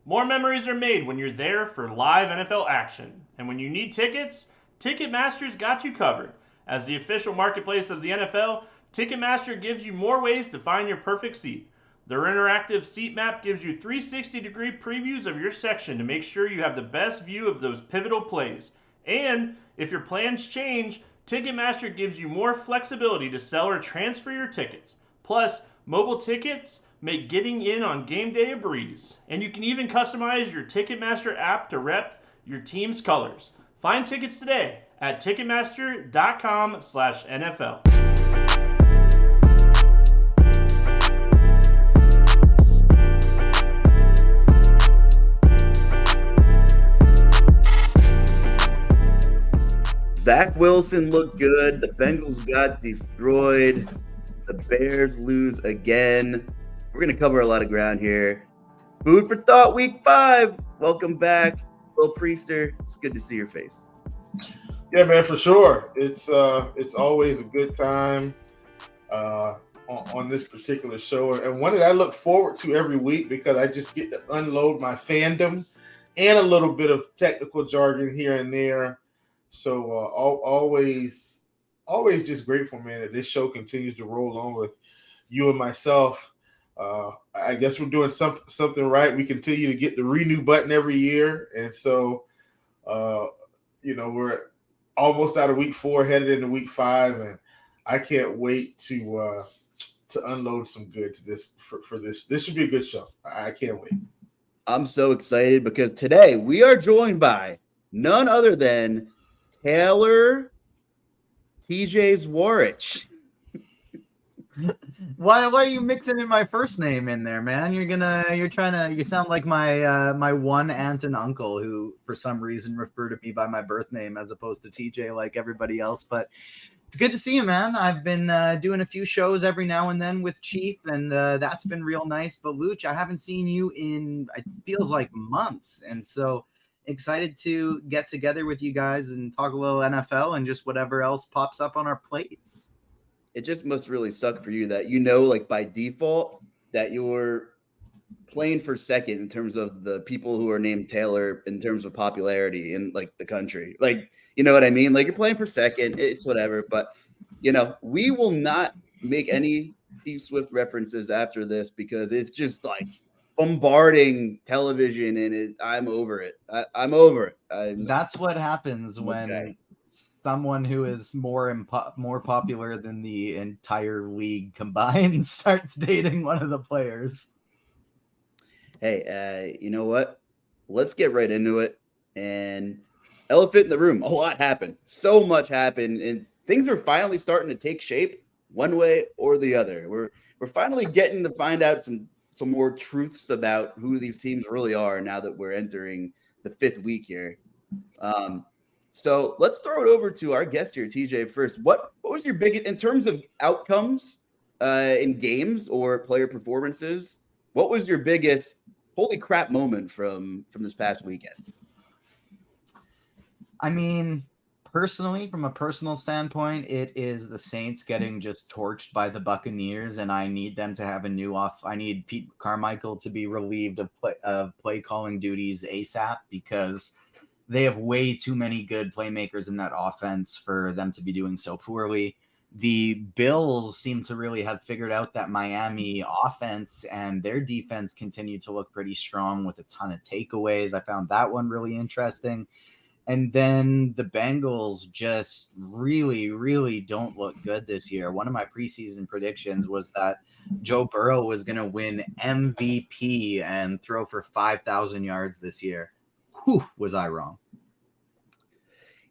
More memories are made when you're there for live NFL action. And when you need tickets, Ticketmaster's got you covered. As the official marketplace of the NFL, Ticketmaster gives you more ways to find your perfect seat. Their interactive seat map gives you 360-degree previews of your section to make sure you have the best view of those pivotal plays. And if your plans change, Ticketmaster gives you more flexibility to sell or transfer your tickets. Plus, mobile tickets make getting in on game day a breeze. And you can even customize your Ticketmaster app to rep your team's colors. Find tickets today at Ticketmaster.com/NFL. Zach Wilson looked good. The Bengals got destroyed. The Bears lose again. We're going to cover a lot of ground here. Food for thought, week 5. Welcome back, Will Priester. It's good to see your face. Yeah, man, for sure. It's always a good time on this particular show, and one that I look forward to every week because I just get to unload my fandom and a little bit of technical jargon here and there. So always just grateful, man, that this show continues to roll on with you and myself. I guess we're doing something right. We continue to get the renew button every year, and so we're almost out of week 4, headed into week 5, and I can't wait to unload some goods for this. This should be a good show. I can't wait. I'm so excited because today we are joined by none other than Taylor TJ Zwarych. Why are you mixing in my first name in there, man? You sound like my one aunt and uncle who for some reason refer to me by my birth name as opposed to TJ like everybody else. But it's good to see you, man. I've been doing a few shows every now and then with Chief, and that's been real nice. But Luuch, I haven't seen you in, it feels like months. And so excited to get together with you guys and talk a little NFL and just whatever else pops up on our plates. It just must really suck for you that like by default that you're playing for second in terms of the people who are named Taylor in terms of popularity in like the country. Like, you know what I mean? Like you're playing for second, it's whatever. But, we will not make any T Swift references after this because it's just like bombarding television and I'm over it. I'm over it. That's what happens when someone who is more popular than the entire league combined starts dating one of the players. Hey, you know what? Let's get right into it. And elephant in the room, a lot happened. So much happened, and things are finally starting to take shape one way or the other. We're finally getting to find out some more truths about who these teams really are now that we're entering the 5th week here. So let's throw it over to our guest here, TJ, first. What was your biggest, in terms of outcomes in games or player performances, what was your biggest holy crap moment from this past weekend? I mean, personally, from a personal standpoint, it is the Saints getting just torched by the Buccaneers, and I need them to have I need Pete Carmichael to be relieved of play calling duties ASAP because they have way too many good playmakers in that offense for them to be doing so poorly. The Bills seem to really have figured out that Miami offense, and their defense continued to look pretty strong with a ton of takeaways. I found that one really interesting. And then the Bengals just really, really don't look good this year. One of my preseason predictions was that Joe Burrow was going to win MVP and throw for 5,000 yards this year. Whew, was I wrong?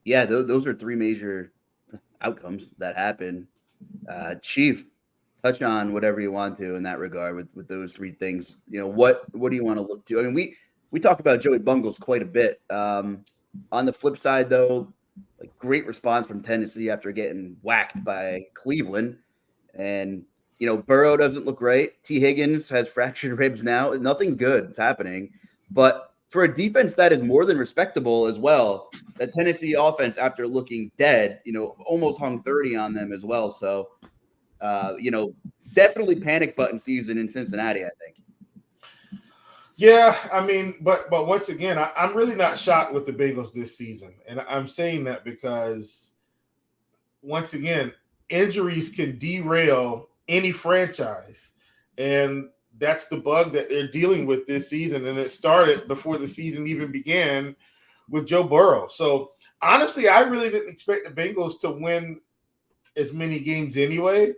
Yeah, those are 3 major outcomes that happen. Chief, touch on whatever you want to in that regard with those 3 things. What do you want to look to? I mean, we talk about Joey Bungles quite a bit. On the flip side, though, like great response from Tennessee after getting whacked by Cleveland. And, Burrow doesn't look great. T. Higgins has fractured ribs now. Nothing good is happening. But for a defense that is more than respectable as well, the Tennessee offense, after looking dead, almost hung 30 on them as well. So, definitely panic button season in Cincinnati, I think. Yeah, I mean, but once again, I'm really not shocked with the Bengals this season, and I'm saying that because once again, injuries can derail any franchise, and that's the bug that they're dealing with this season. And it started before the season even began with Joe Burrow. So honestly, I really didn't expect the Bengals to win as many games anyway.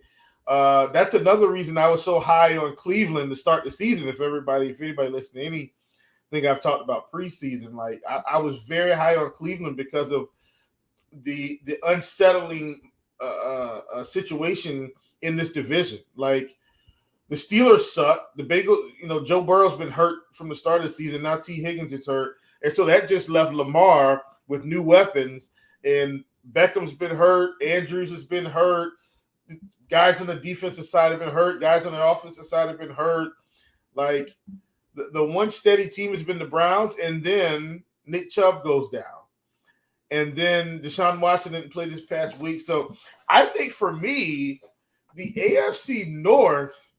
That's another reason I was so high on Cleveland to start the season. If anybody listened to anything I've talked about preseason, like I was very high on Cleveland because of the unsettling situation in this division. Like the Steelers suck. The Bengals, Joe Burrow's been hurt from the start of the season. Now T. Higgins is hurt, and so that just left Lamar with new weapons. And Beckham's been hurt. Andrews has been hurt. Guys on the defensive side have been hurt. Guys on the offensive side have been hurt. Like the one steady team has been the Browns, and then Nick Chubb goes down. And then Deshaun Watson didn't play this past week. So I think for me, the AFC North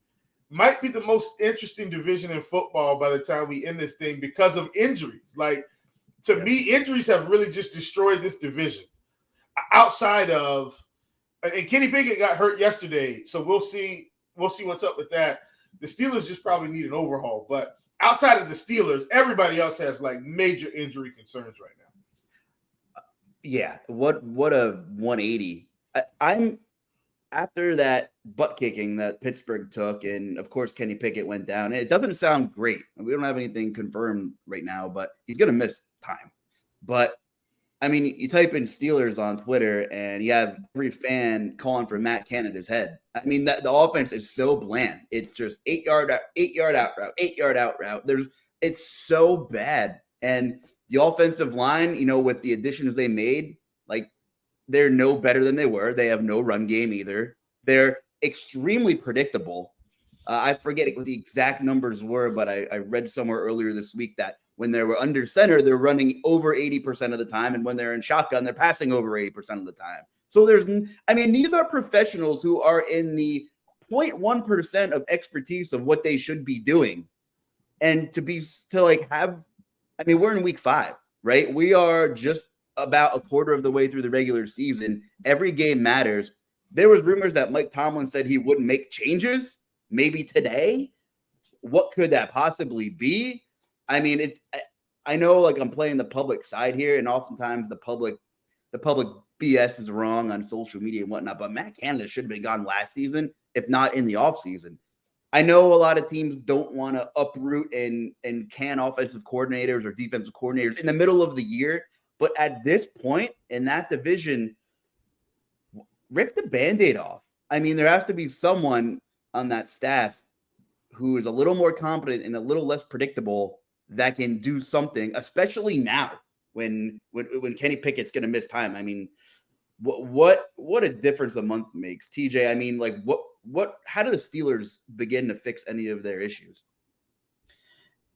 might be the most interesting division in football by the time we end this thing because of injuries. Like, to me, injuries have really just destroyed this division. Outside of – and Kenny Pickett got hurt yesterday, so we'll see what's up with that. The Steelers just probably need an overhaul. But outside of the Steelers, everybody else has, like, major injury concerns right now. Yeah, what a 180. I'm after that butt kicking that Pittsburgh took, and of course Kenny Pickett went down. It doesn't sound great. We don't have anything confirmed right now, but he's going to miss time. But I mean, you type in Steelers on Twitter, and you have every fan calling for Matt Canada's head. I mean, the offense is so bland. It's just 8-yard out route, 8-yard out route. It's so bad. And the offensive line, with the additions they made, like, they're no better than they were. They have no run game either. They're extremely predictable. I forget what the exact numbers were, but I read somewhere earlier this week that when they were under center, they're running over 80% of the time. And when they're in shotgun, they're passing over 80% of the time. So these are professionals who are in the 0.1% of expertise of what they should be doing. And we're in week 5, right? We are just about a quarter of the way through the regular season. Every game matters. There was rumors that Mike Tomlin said he wouldn't make changes maybe today. What could that possibly be? I mean, I know, like, I'm playing the public side here, and oftentimes the public BS is wrong on social media and whatnot, but Matt Canada should have been gone last season, if not in the offseason. I know a lot of teams don't want to uproot and can offensive coordinators or defensive coordinators in the middle of the year. But at this point in that division, rip the Band-Aid off. I mean, there has to be someone on that staff who is a little more competent and a little less predictable that can do something, especially now when Kenny Pickett's going to miss time. I mean, what a difference a month makes, TJ. I mean, like, how do the Steelers begin to fix any of their issues?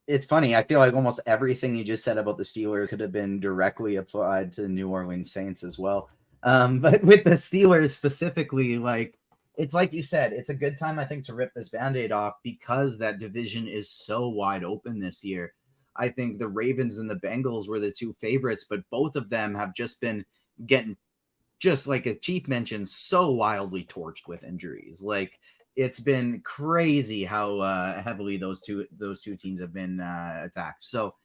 It's funny. I feel like almost everything you just said about the Steelers could have been directly applied to the New Orleans Saints as well. But with the Steelers specifically, like, it's like you said, it's a good time, I think, to rip this Band-Aid off because that division is so wide open this year. I think the Ravens and the Bengals were the two favorites, but both of them have just been getting, just like as Chief mentioned, so wildly torched with injuries. Like, it's been crazy how heavily those two teams have been attacked. So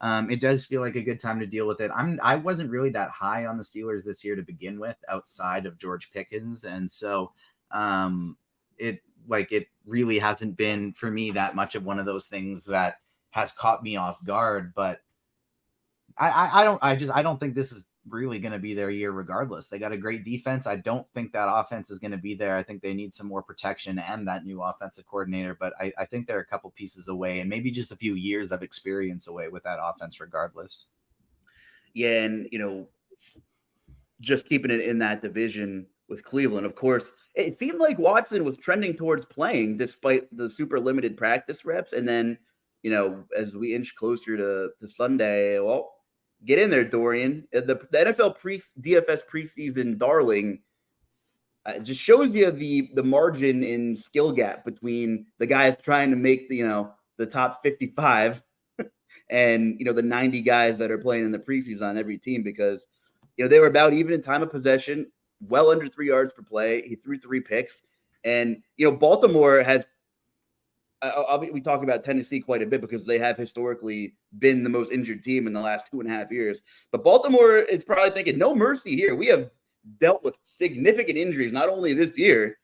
it does feel like a good time to deal with it. I wasn't really that high on the Steelers this year to begin with, outside of George Pickens, and so it really hasn't been for me that much of one of those things that has caught me off guard. But I don't think this is really going to be their year regardless. They got a great defense. I don't think that offense is going to be there. I think they need some more protection and that new offensive coordinator, but I think they're a couple pieces away and maybe just a few years of experience away with that offense regardless. Yeah, and just keeping it in that division with Cleveland, of course, it seemed like Watson was trending towards playing despite the super limited practice reps. And then, as we inch closer to Sunday, well, get in there, Dorian. The NFL DFS preseason darling just shows you the margin in skill gap between the guys trying to make the top 55 and, the 90 guys that are playing in the preseason on every team, because, they were about even in time of possession, well under 3 yards per play. He threw 3 picks. And, Baltimore has, we talk about Tennessee quite a bit because they have historically been the most injured team in the last 2.5 years. But Baltimore is probably thinking, no mercy here. We have dealt with significant injuries, not only this year,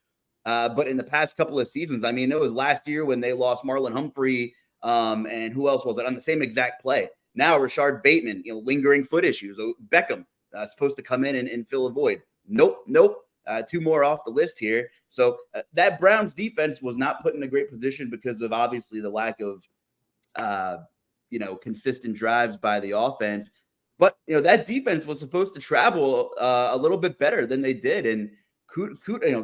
but in the past couple of seasons. I mean, it was last year when they lost Marlon Humphrey, and who else was it on the same exact play? Now Rashard Bateman, lingering foot issues. Beckham supposed to come in and fill a void. Nope. 2 more off the list here. So that Browns defense was not put in a great position because of obviously the lack of, consistent drives by the offense. But, that defense was supposed to travel a little bit better than they did. And,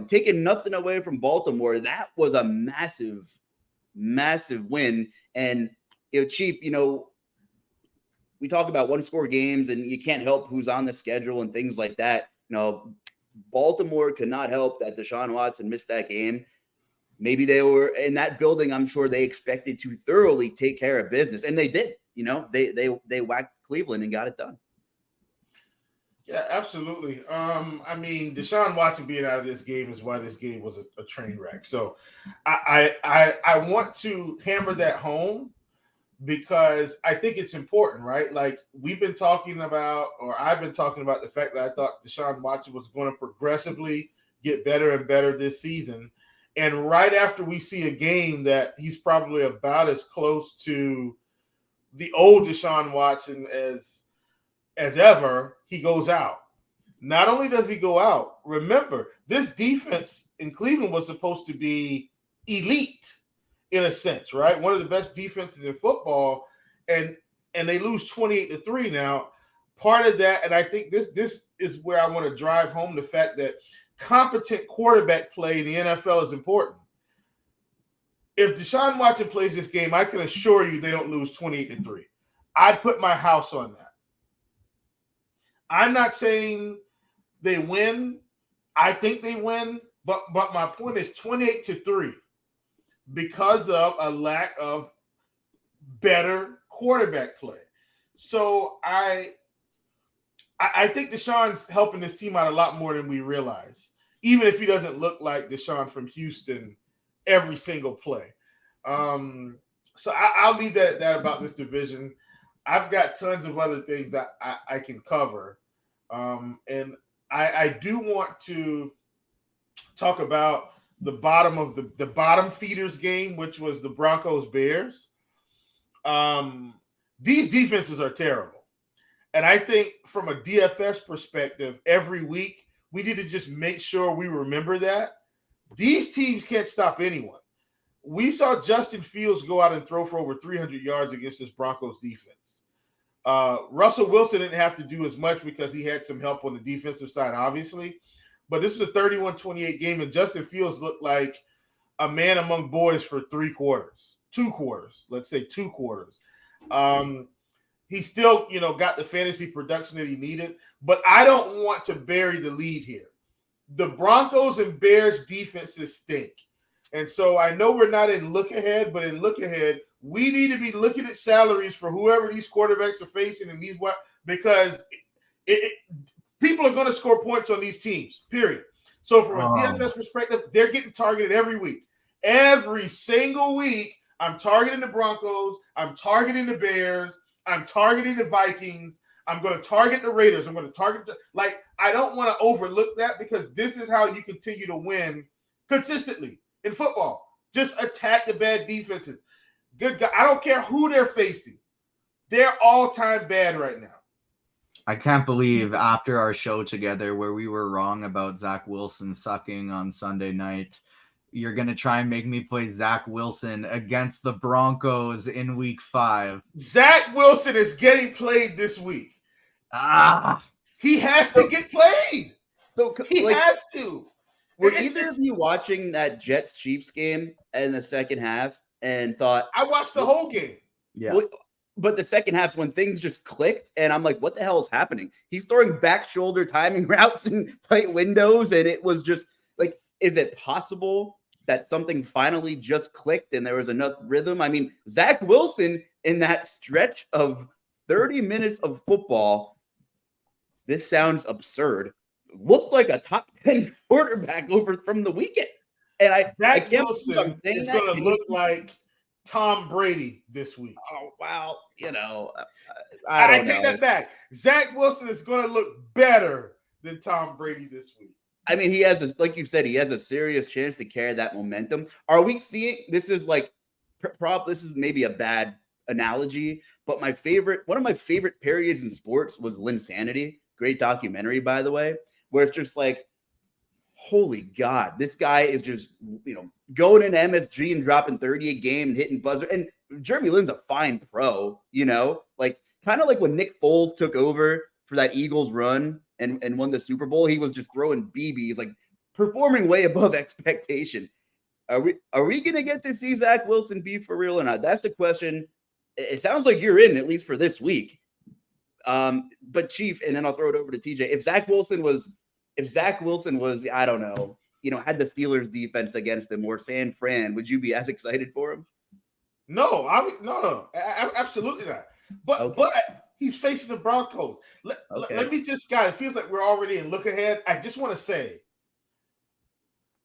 taking nothing away from Baltimore, that was a massive, massive win. And, Chief, we talk about 1-score games and you can't help who's on the schedule and things like that. Baltimore could not help that Deshaun Watson missed that game. Maybe they were in that building. I'm sure they expected to thoroughly take care of business, and they did. They whacked Cleveland and got it done. Yeah, absolutely. I mean, Deshaun Watson being out of this game is why this game was a train wreck. So I want to hammer that home because I think it's important, right? Like I've been talking about the fact that I thought Deshaun Watson was going to progressively get better and better this season. And right after we see a game that he's probably about as close to the old Deshaun Watson as ever, he goes out. Not only does he go out, remember, this defense in Cleveland was supposed to be elite in a sense, right? One of the best defenses in football, and they lose 28-3 now. Part of that, and I think this is where I want to drive home the fact that competent quarterback play in the NFL is important. If Deshaun Watson plays this game, I can assure you they don't lose 28-3. I'd put my house on that. I'm not saying they win. I think they win, but my point is 28-3 because of a lack of better quarterback play. So I think Deshaun's helping this team out a lot more than we realize, even if he doesn't look like Deshaun from Houston every single play. So I'll leave that about this division. I've got tons of other things I can cover. And I do want to talk about the bottom of the bottom feeders game, which was the Broncos Bears. These defenses are terrible. And I think from a DFS perspective, every week, we need to just make sure we remember that. These teams can't stop anyone. We saw Justin Fields go out and throw for over 300 yards against this Broncos defense. Russell Wilson didn't have to do as much because he had some help on the defensive side, obviously. But this was a 31-28 game, and Justin Fields looked like a man among boys for 2 quarters. Let's say 2 quarters. He still, got the fantasy production that he needed. But I don't want to bury the lead here. The Broncos and Bears defenses stink. And so I know we're not in look ahead, but in look ahead, we need to be looking at salaries for whoever these quarterbacks are facing and because people are going to score points on these teams, period. So from a DFS perspective, they're getting targeted every week. Every single week, I'm targeting the Broncos. I'm targeting the Bears. I'm targeting the Vikings. I'm going to target the Raiders. I'm going to target I don't want to overlook that because this is how you continue to win consistently in football. Just attack the bad defenses. Good guy. I don't care who they're facing. They're all-time bad right now. I can't believe after our show together where we were wrong about Zach Wilson sucking on Sunday night, you're going to try and make me play Zach Wilson against the Broncos in week 5. Zach Wilson is getting played this week. He has to get played. So he has to. Were either of you watching that Jets-Chiefs game in the second half and thought... I watched the whole game. Yeah. But the second half, when things just clicked, and I'm like, what the hell is happening? He's throwing back shoulder timing routes in tight windows, and it was just like, is it possible that something finally just clicked and there was enough rhythm? I mean, Zach Wilson in that stretch of 30 minutes of football, this sounds absurd, looked like a top 10 quarterback over from the weekend. And I Zach can't Wilson is going to look like Tom Brady this week. Oh, wow. I take that back. Zach Wilson is going to look better than Tom Brady this week. I mean, he has, like you said, he has a serious chance to carry that momentum. Are we seeing, this is maybe a bad analogy, but one of my favorite periods in sports was Linsanity. Great documentary, by the way, where it's just like, holy God, this guy is just, going in MSG and dropping 30 a game and hitting buzzer. And Jeremy Lin's a fine pro, kind of like when Nick Foles took over for that Eagles run and won the Super Bowl. He was just throwing BBs, like performing way above expectation. Are we going to get to see Zach Wilson be for real or not? That's the question. It sounds like you're in, at least for this week. But Chief, and then I'll throw it over to TJ. If Zach Wilson was, I don't know, had the Steelers defense against him or San Fran, would you be as excited for him? No, absolutely not. But he's facing the Broncos. Let me just, guys, it feels like we're already in look ahead. I just want to say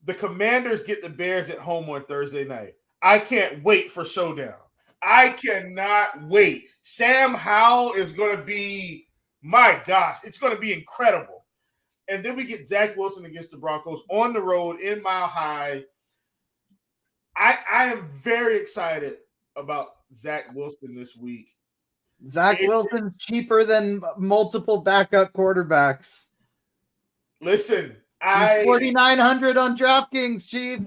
the Commanders get the Bears at home on Thursday night. I can't wait for showdown. I cannot wait. Sam Howell is going to be, my gosh, it's going to be incredible. And then we get Zach Wilson against the Broncos on the road in Mile High. I am very excited about Zach Wilson this week. Zach Wilson's cheaper than multiple backup quarterbacks. Listen, he's 4,900 on DraftKings, Chief.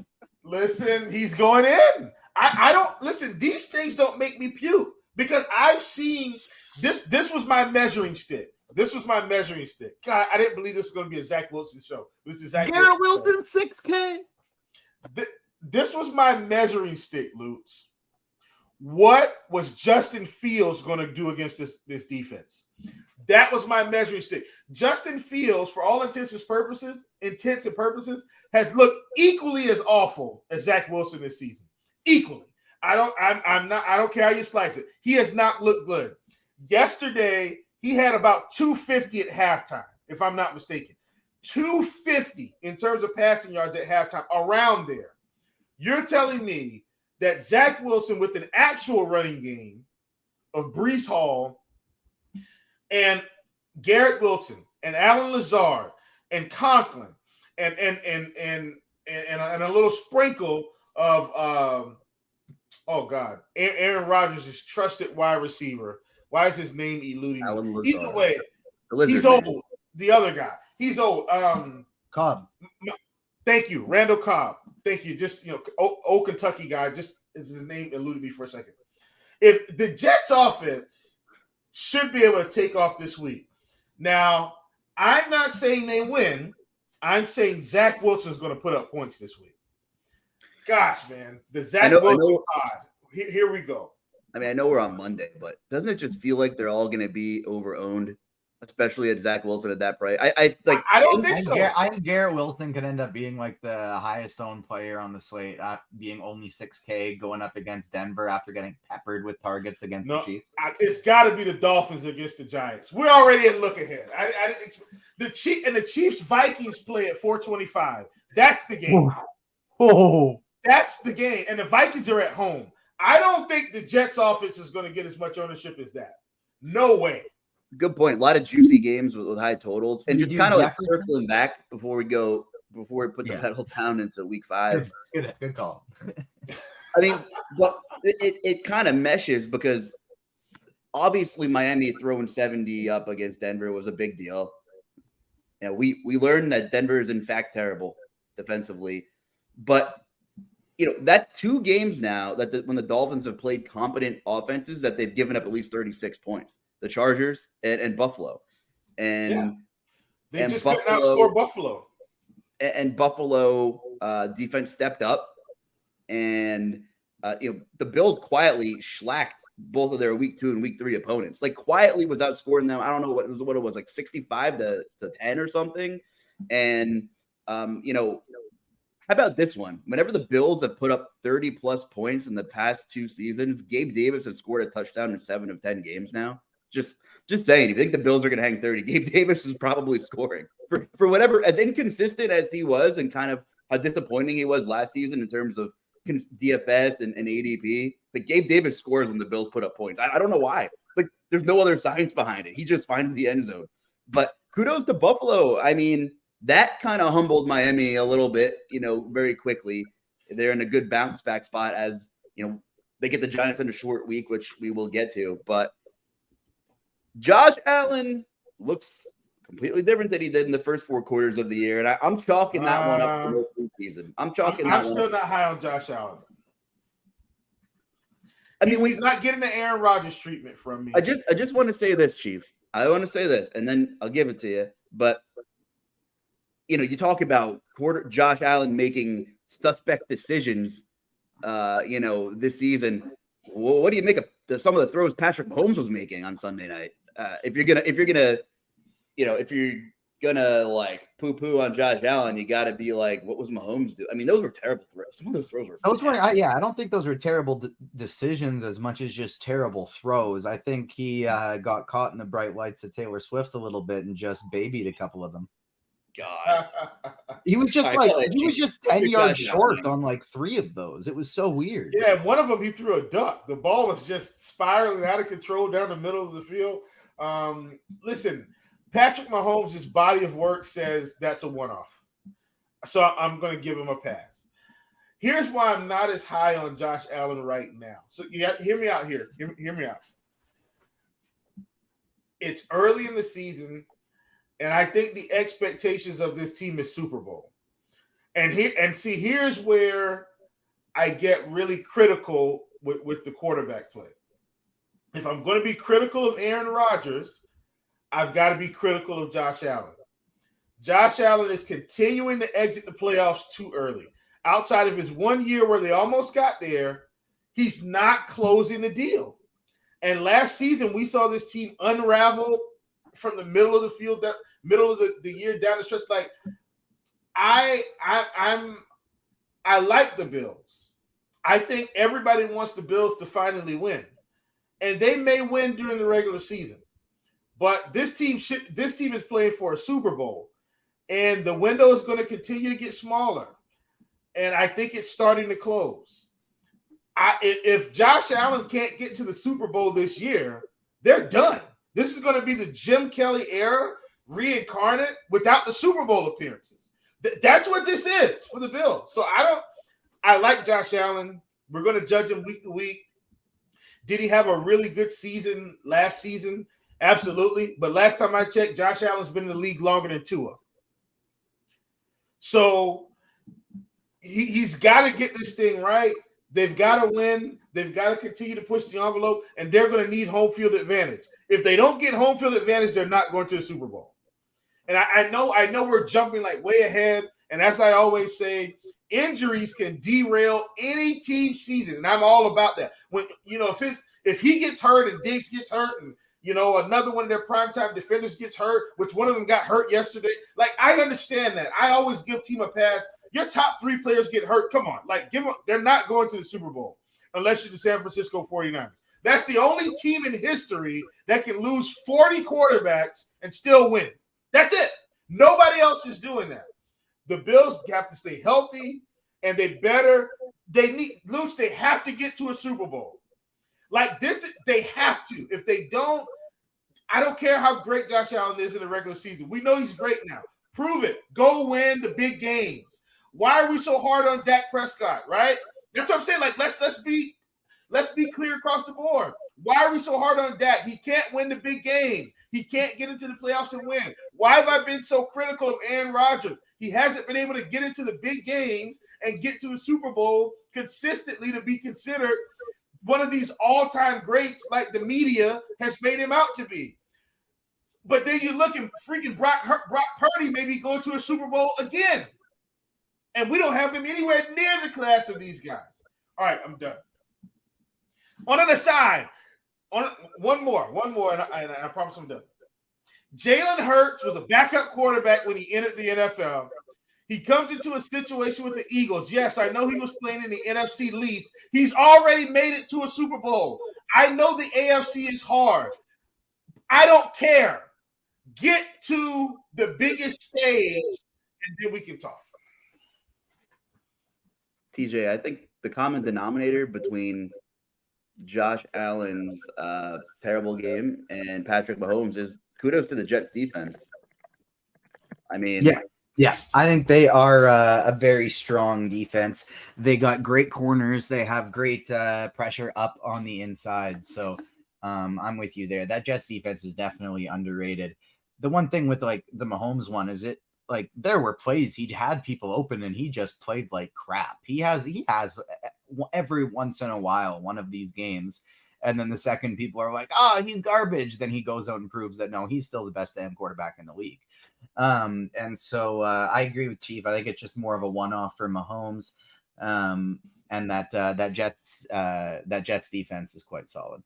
Listen, he's going in. I don't listen. These things don't make me puke because I've seen this. This was my measuring stick. God, I didn't believe this was going to be a Zach Wilson show. This is Zach Garrett Wilson, 6K. This was my measuring stick, Luuch. What was Justin Fields going to do against this defense? That was my measuring stick. Justin Fields, for all intents and purposes, has looked equally as awful as Zach Wilson this season. Equally. I don't care how you slice it. He has not looked good. Yesterday, he had about 250 at halftime, if I'm not mistaken. 250 in terms of passing yards at halftime, around there. You're telling me that Zach Wilson with an actual running game of Breece Hall and Garrett Wilson and Alan Lazard and Conklin and a little sprinkle of Aaron Rodgers' trusted wide receiver. Why is his name eluding me? Either way, he's old. The other guy, he's old. Cobb. Thank you, Randall Cobb. Thank you. Just old Kentucky guy. Just his name eluded me for a second. If the Jets offense should be able to take off this week. Now, I'm not saying they win. I'm saying Zach Wilson is going to put up points this week. Gosh, man, the Zach Wilson pod. Here we go. I mean, I know we're on Monday, but doesn't it just feel like they're all going to be over-owned, especially at Zach Wilson at that price? I don't think so. I think Garrett Wilson could end up being like the highest owned player on the slate, being only 6K going up against Denver after getting peppered with targets against the Chiefs. It's got to be the Dolphins against the Giants. We're already at look ahead. I didn't expect the Chiefs Vikings play at 425. That's the game. Oh. That's the game, and the Vikings are at home. I don't think the Jets offense is going to get as much ownership as that. No way. Good point. A lot of juicy games with high totals. And just kind of like circling back before we put the pedal down into week 5. Good call. I mean, but it kind of meshes because obviously Miami throwing 70 up against Denver was a big deal. We learned that Denver is in fact terrible defensively. But that's 2 games now that when the Dolphins have played competent offenses that they've given up at least 36 points. The Chargers and Buffalo. And they just couldn't outscore Buffalo. And Buffalo defense stepped up. And the Bills quietly shellacked both of their week 2 and week 3 opponents. Like quietly was outscoring them. I don't know what it was like 65 to 10 or something. And How about this one? Whenever the Bills have put up 30-plus points in the past 2 seasons, Gabe Davis has scored a touchdown in 7 of 10 games now. Just saying, if you think the Bills are going to hang 30, Gabe Davis is probably scoring. For whatever, as inconsistent as he was and kind of how disappointing he was last season in terms of DFS and ADP, but Gabe Davis scores when the Bills put up points. I don't know why. Like, there's no other science behind it. He just finds the end zone. But kudos to Buffalo. I mean, that kind of humbled Miami a little bit, very quickly. They're in a good bounce back spot as, they get the Giants in a short week, which we will get to. But Josh Allen looks completely different than he did in the first 4 quarters of the year. And I'm chalking that one up to the season. I'm still not high on Josh Allen. I mean, he's not getting the Aaron Rodgers treatment from me. I just want to say this, Chief. I want to say this, and then I'll give it to you. But you talk about Josh Allen making suspect decisions, this season. Well, what do you make of some of the throws Patrick Mahomes was making on Sunday night? If you're gonna like poo-poo on Josh Allen, you got to be like, what was Mahomes do? I mean, those were terrible throws. Some of those throws were. I don't think those were terrible decisions as much as just terrible throws. I think he got caught in the bright lights of Taylor Swift a little bit and just babied a couple of them. God, he was just 10 yards short on like 3 of those. It was so weird. Yeah, one of them he threw a duck. The ball was just spiraling out of control down the middle of the field. Listen, Patrick Mahomes' body of work says that's a one-off. So I'm going to give him a pass. Here's why I'm not as high on Josh Allen right now. So hear me out here. Hear me out. It's early in the season. And I think the expectations of this team is Super Bowl. Here's where I get really critical with the quarterback play. If I'm going to be critical of Aaron Rodgers, I've got to be critical of Josh Allen. Josh Allen is continuing to exit the playoffs too early. Outside of his 1 year where they almost got there, he's not closing the deal. And last season, we saw this team unravel from the middle of the field, middle of the year down the stretch. Like, I like the Bills. I think everybody wants the Bills to finally win, and they may win during the regular season. But this team is playing for a Super Bowl, and the window is going to continue to get smaller. And I think it's starting to close. If Josh Allen can't get to the Super Bowl this year, they're done. This is going to be the Jim Kelly era reincarnate without the Super Bowl appearances. That's what this is for the Bills. So I like Josh Allen. We're going to judge him week to week. Did he have a really good season last season? Absolutely. But last time I checked, Josh Allen's been in the league longer than Tua. So he's got to get this thing right. They've got to win. They've got to continue to push the envelope, and they're going to need home field advantage. If they don't get home field advantage, they're not going to the Super Bowl. And I know we're jumping like way ahead. And as I always say, injuries can derail any team season, and I'm all about that. When if he gets hurt and Diggs gets hurt, and another one of their primetime defenders gets hurt, which one of them got hurt yesterday. Like, I understand that. I always give team a pass. Your top 3 players get hurt. Come on, like give them. They're not going to the Super Bowl unless you're the San Francisco 49ers. That's the only team in history that can lose 40 quarterbacks and still win. That's it. Nobody else is doing that. The Bills have to stay healthy, and they have to get to a Super Bowl. Like this, they have to. If they don't, I don't care how great Josh Allen is in the regular season. We know he's great now. Prove it. Go win the big games. Why are we so hard on Dak Prescott, right? That's what I'm saying. Like, let's be clear across the board. Why are we so hard on Dak? He can't win the big games. He can't get into the playoffs and win. Why have I been so critical of Aaron Rodgers? He hasn't been able to get into the big games and get to the Super Bowl consistently to be considered one of these all-time greats like the media has made him out to be. But then you look at freaking Brock Purdy maybe going to a Super Bowl again. And we don't have him anywhere near the class of these guys. All right, I'm done. On the side, one more, and I promise I'm done. Jalen Hurts was a backup quarterback when he entered the NFL. He comes into a situation with the Eagles. Yes, I know he was playing in the NFC least. He's already made it to a Super Bowl. I know the AFC is hard. I don't care. Get to the biggest stage, and then we can talk. TJ, I think the common denominator between Josh Allen's terrible game and Patrick Mahomes is kudos to the Jets defense. I mean, yeah, I think they are a very strong defense. They got great corners. They have great pressure up on the inside. So I'm with you there. That Jets defense is definitely underrated. The one thing with like the Mahomes one is it like there were plays he had people open and he just played like crap. He has every once in a while one of these games. And then the second people are like, he's garbage. Then he goes out and proves that, no, he's still the best damn quarterback in the league. And so I agree with Chief. I think it's just more of a one-off for Mahomes. And that Jets defense is quite solid.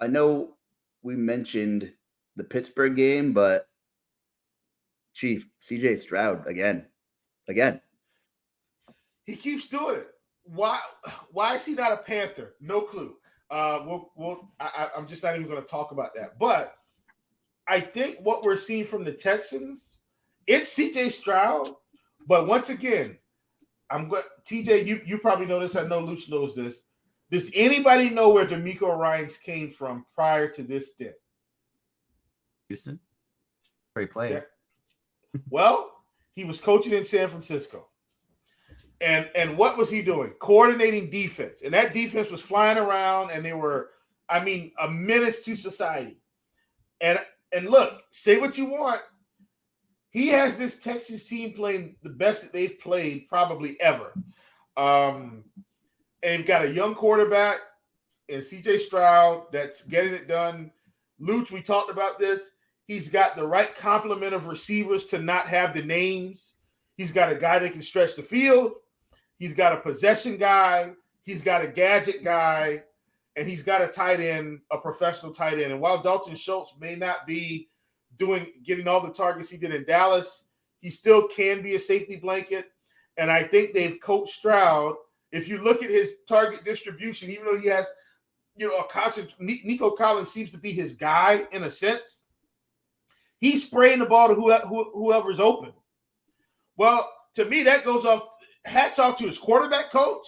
I know we mentioned the Pittsburgh game, but Chief, CJ Stroud again. He keeps doing it. Why is he not a Panther? No clue. I'm just not even going to talk about that. But I think what we're seeing from the Texans, it's CJ Stroud. But once again, TJ, you probably know this. I know Luuch knows this. Does anybody know where DeMeco Ryans came from prior to this stint? Houston. Where he played. Well, he was coaching in San Francisco. And what was he doing? Coordinating defense. And that defense was flying around, and they were, a menace to society. And look, say what you want. He has this Texas team playing the best that they've played probably ever. And they've got a young quarterback in CJ Stroud that's getting it done. Luuch, we talked about this. He's got the right complement of receivers to not have the names. He's got a guy that can stretch the field. He's got a possession guy. He's got a gadget guy. And he's got a tight end, a professional tight end. And while Dalton Schultz may not be getting all the targets he did in Dallas, he still can be a safety blanket. And I think they've coached Stroud. If you look at his target distribution, even though he has, a constant, Nico Collins seems to be his guy in a sense. He's spraying the ball to whoever's open. Well, to me, that goes off. Hats off to his quarterback coach.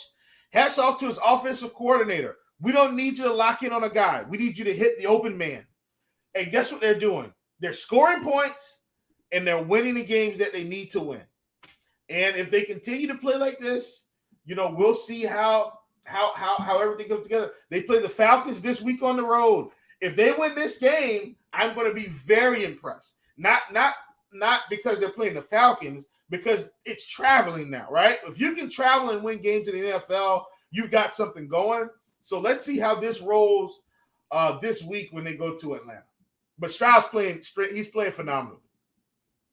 Hats off to his offensive coordinator. We don't need you to lock in on a guy. We need you to hit the open man. And guess what they're doing? They're scoring points, and they're winning the games that they need to win. And if they continue to play like this, we'll see how everything comes together. They play the Falcons this week on the road. If they win this game, I'm going to be very impressed. Not because they're playing the Falcons, because it's traveling now, right? If you can travel and win games in the NFL, you've got something going. So let's see how this rolls this week when they go to Atlanta. But Stroud's playing straight. He's playing phenomenal.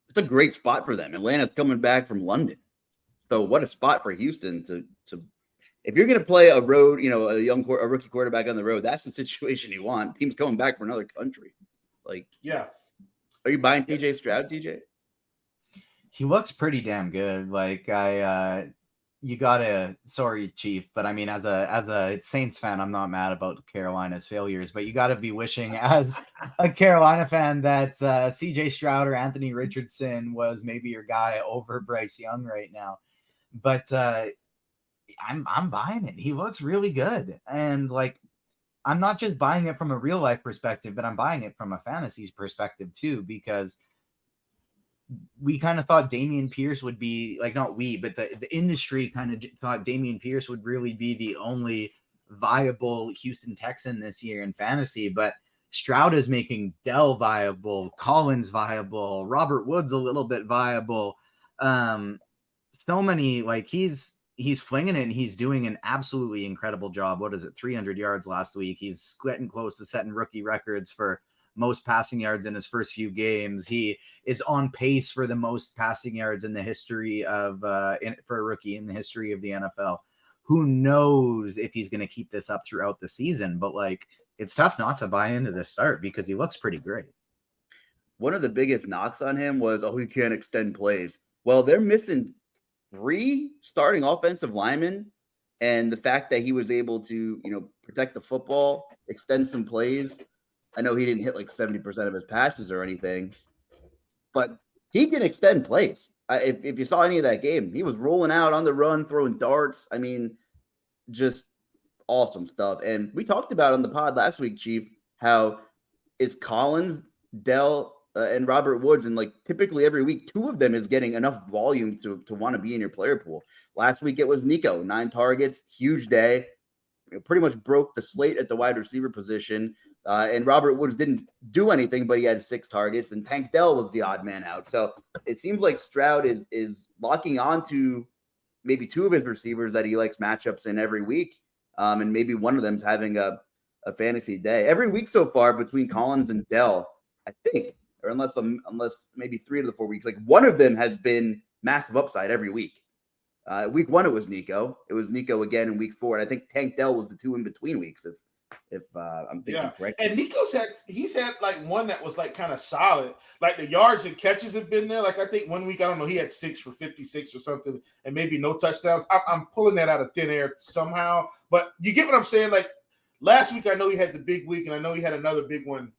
It's a great spot for them. Atlanta's coming back from London. So what a spot for Houston to if you're going to play a road, a rookie quarterback on the road, that's the situation you want. Team's coming back from another country. Yeah. Are you buying TJ Stroud, TJ? He looks pretty damn good. Sorry, Chief, but as a Saints fan, I'm not mad about Carolina's failures, but you got to be wishing as a Carolina fan that CJ Stroud or Anthony Richardson was maybe your guy over Bryce Young right now. But I'm buying it. He looks really good. And I'm not just buying it from a real life perspective, but I'm buying it from a fantasy perspective too, because we kind of thought Dameon Pierce would be not we, but the industry kind of thought Dameon Pierce would really be the only viable Houston Texan this year in fantasy. But Stroud is making Dell viable, Collins viable, Robert Woods a little bit viable. So many, he's flinging it and he's doing an absolutely incredible job. 300 yards last week. He's getting close to setting rookie records for most passing yards in his first few games. He is on pace for the most passing yards in the history of for a rookie in the history of the NFL. Who knows if he's going to keep this up throughout the season, but it's tough not to buy into this start because he looks pretty great. one of the biggest knocks on him was, he can't extend plays. Well, they're missing 3 starting offensive linemen, and the fact that he was able to, protect the football, extend some plays. I know he didn't hit like 70% of his passes or anything, but he can extend plays. If you saw any of that game, he was rolling out on the run, throwing darts. I mean, just awesome stuff. And we talked about on the pod last week, Chief, how is Collins, Dell, and Robert Woods, and like typically every week, 2 of them is getting enough volume to want to be in your player pool. Last week it was Nico, 9 targets, huge day. Pretty much broke the slate at the wide receiver position. And Robert Woods didn't do anything, but he had 6 targets, and Tank Dell was the odd man out. So it seems like Stroud is locking on to maybe 2 of his receivers that he likes matchups in every week. And maybe one of them's having a fantasy day. Every week so far between Collins and Dell, I think, or unless maybe 3 of the 4 weeks, like one of them has been massive upside every week. Week 1 it was Nico. It was Nico again in week 4. And I think Tank Dell was the 2 in between weeks, if I'm thinking correctly. And he's had like one that was like kind of solid. Like the yards and catches have been there. Like I think one week, I don't know, he had 6 for 56 or something, and maybe no touchdowns. I'm pulling that out of thin air somehow, but you get what I'm saying. Like last week, I know he had the big week, and I know he had another big one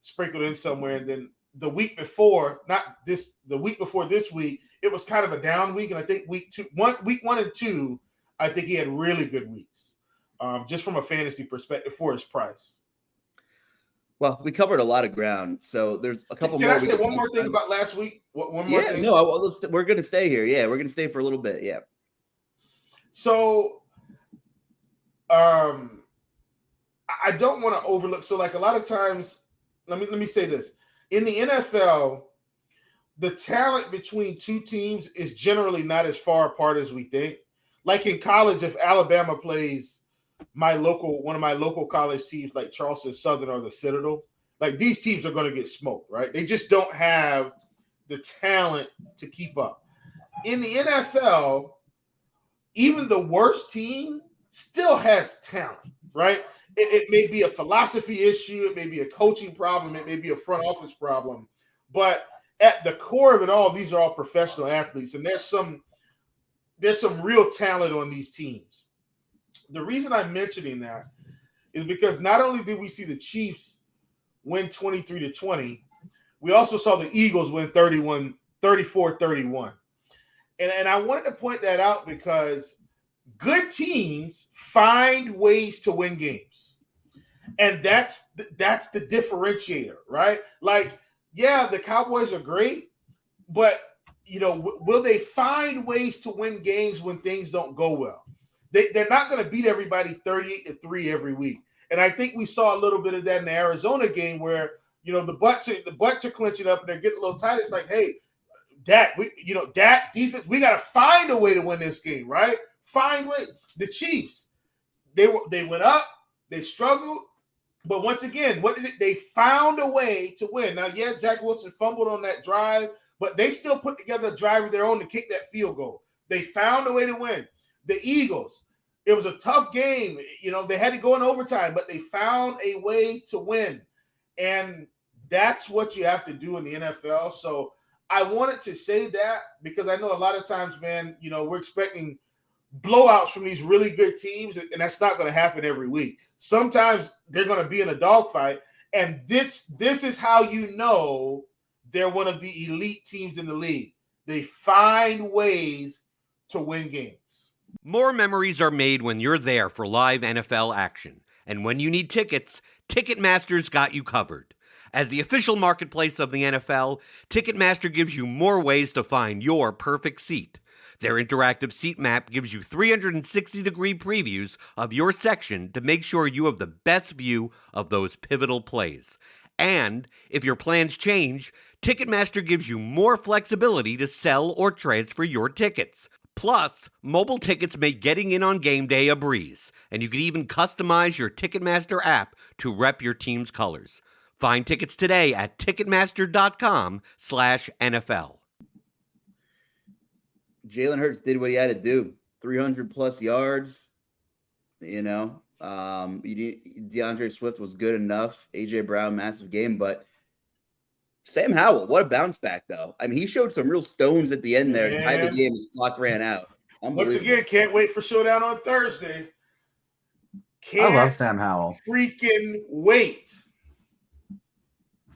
sprinkled in somewhere. And then the week before, the week before this week, it was kind of a down week. And I think week 1 and 2, I think he had really good weeks. Just from a fantasy perspective for his price. Well, we covered a lot of ground, so there's a couple more. Can I say one more thing about last week? One more thing? No, we're going to stay here. Yeah, we're going to stay for a little bit. Yeah. So, I don't want to overlook. So, like a lot of times, let me say this. In the NFL, the talent between 2 teams is generally not as far apart as we think. Like in college, if Alabama plays one of my local college teams like Charleston Southern or the Citadel, like these teams are going to get smoked, right? They just don't have the talent to keep up. In the NFL, even the worst team still has talent, right? It may be a philosophy issue, it may be a coaching problem, it may be a front office problem, but at the core of it all, these are all professional athletes, and there's some real talent on these teams. The reason I'm mentioning that is because not only did we see the Chiefs win 23-20, we also saw the Eagles win 34-31. And I wanted to point that out because good teams find ways to win games. And that's the differentiator, right? Like, yeah, the Cowboys are great, but will they find ways to win games when things don't go well? They're not going to beat everybody 38-3 every week. And I think we saw a little bit of that in the Arizona game where, the butts are clinching up and they're getting a little tight. It's like, hey, Dak defense, we got to find a way to win this game, right? Find way. The Chiefs, they went up, they struggled, but once again, they found a way to win. Now, yeah, Zach Wilson fumbled on that drive, but they still put together a drive of their own to kick that field goal. They found a way to win. The Eagles, it was a tough game. They had to go in overtime, but they found a way to win. And that's what you have to do in the NFL. So I wanted to say that because I know a lot of times, man, we're expecting blowouts from these really good teams, and that's not going to happen every week. Sometimes they're going to be in a dogfight, and this is how they're one of the elite teams in the league. They find ways to win games. More memories are made when you're there for live NFL action. And when you need tickets, Ticketmaster's got you covered. As the official marketplace of the NFL, Ticketmaster gives you more ways to find your perfect seat. Their interactive seat map gives you 360-degree previews of your section to make sure you have the best view of those pivotal plays. And if your plans change, Ticketmaster gives you more flexibility to sell or transfer your tickets. Plus, mobile tickets make getting in on game day a breeze, and you can even customize your Ticketmaster app to rep your team's colors. Find tickets today at Ticketmaster.com/NFL. Jalen Hurts did what he had to do. 300-plus yards. DeAndre Swift was good enough. A.J. Brown, massive game. But Sam Howell, what a bounce back, though. I mean, he showed some real stones at the end there to tie the game as clock ran out. Once again, can't wait for Showdown on Thursday. I love Sam Howell. Freaking wait.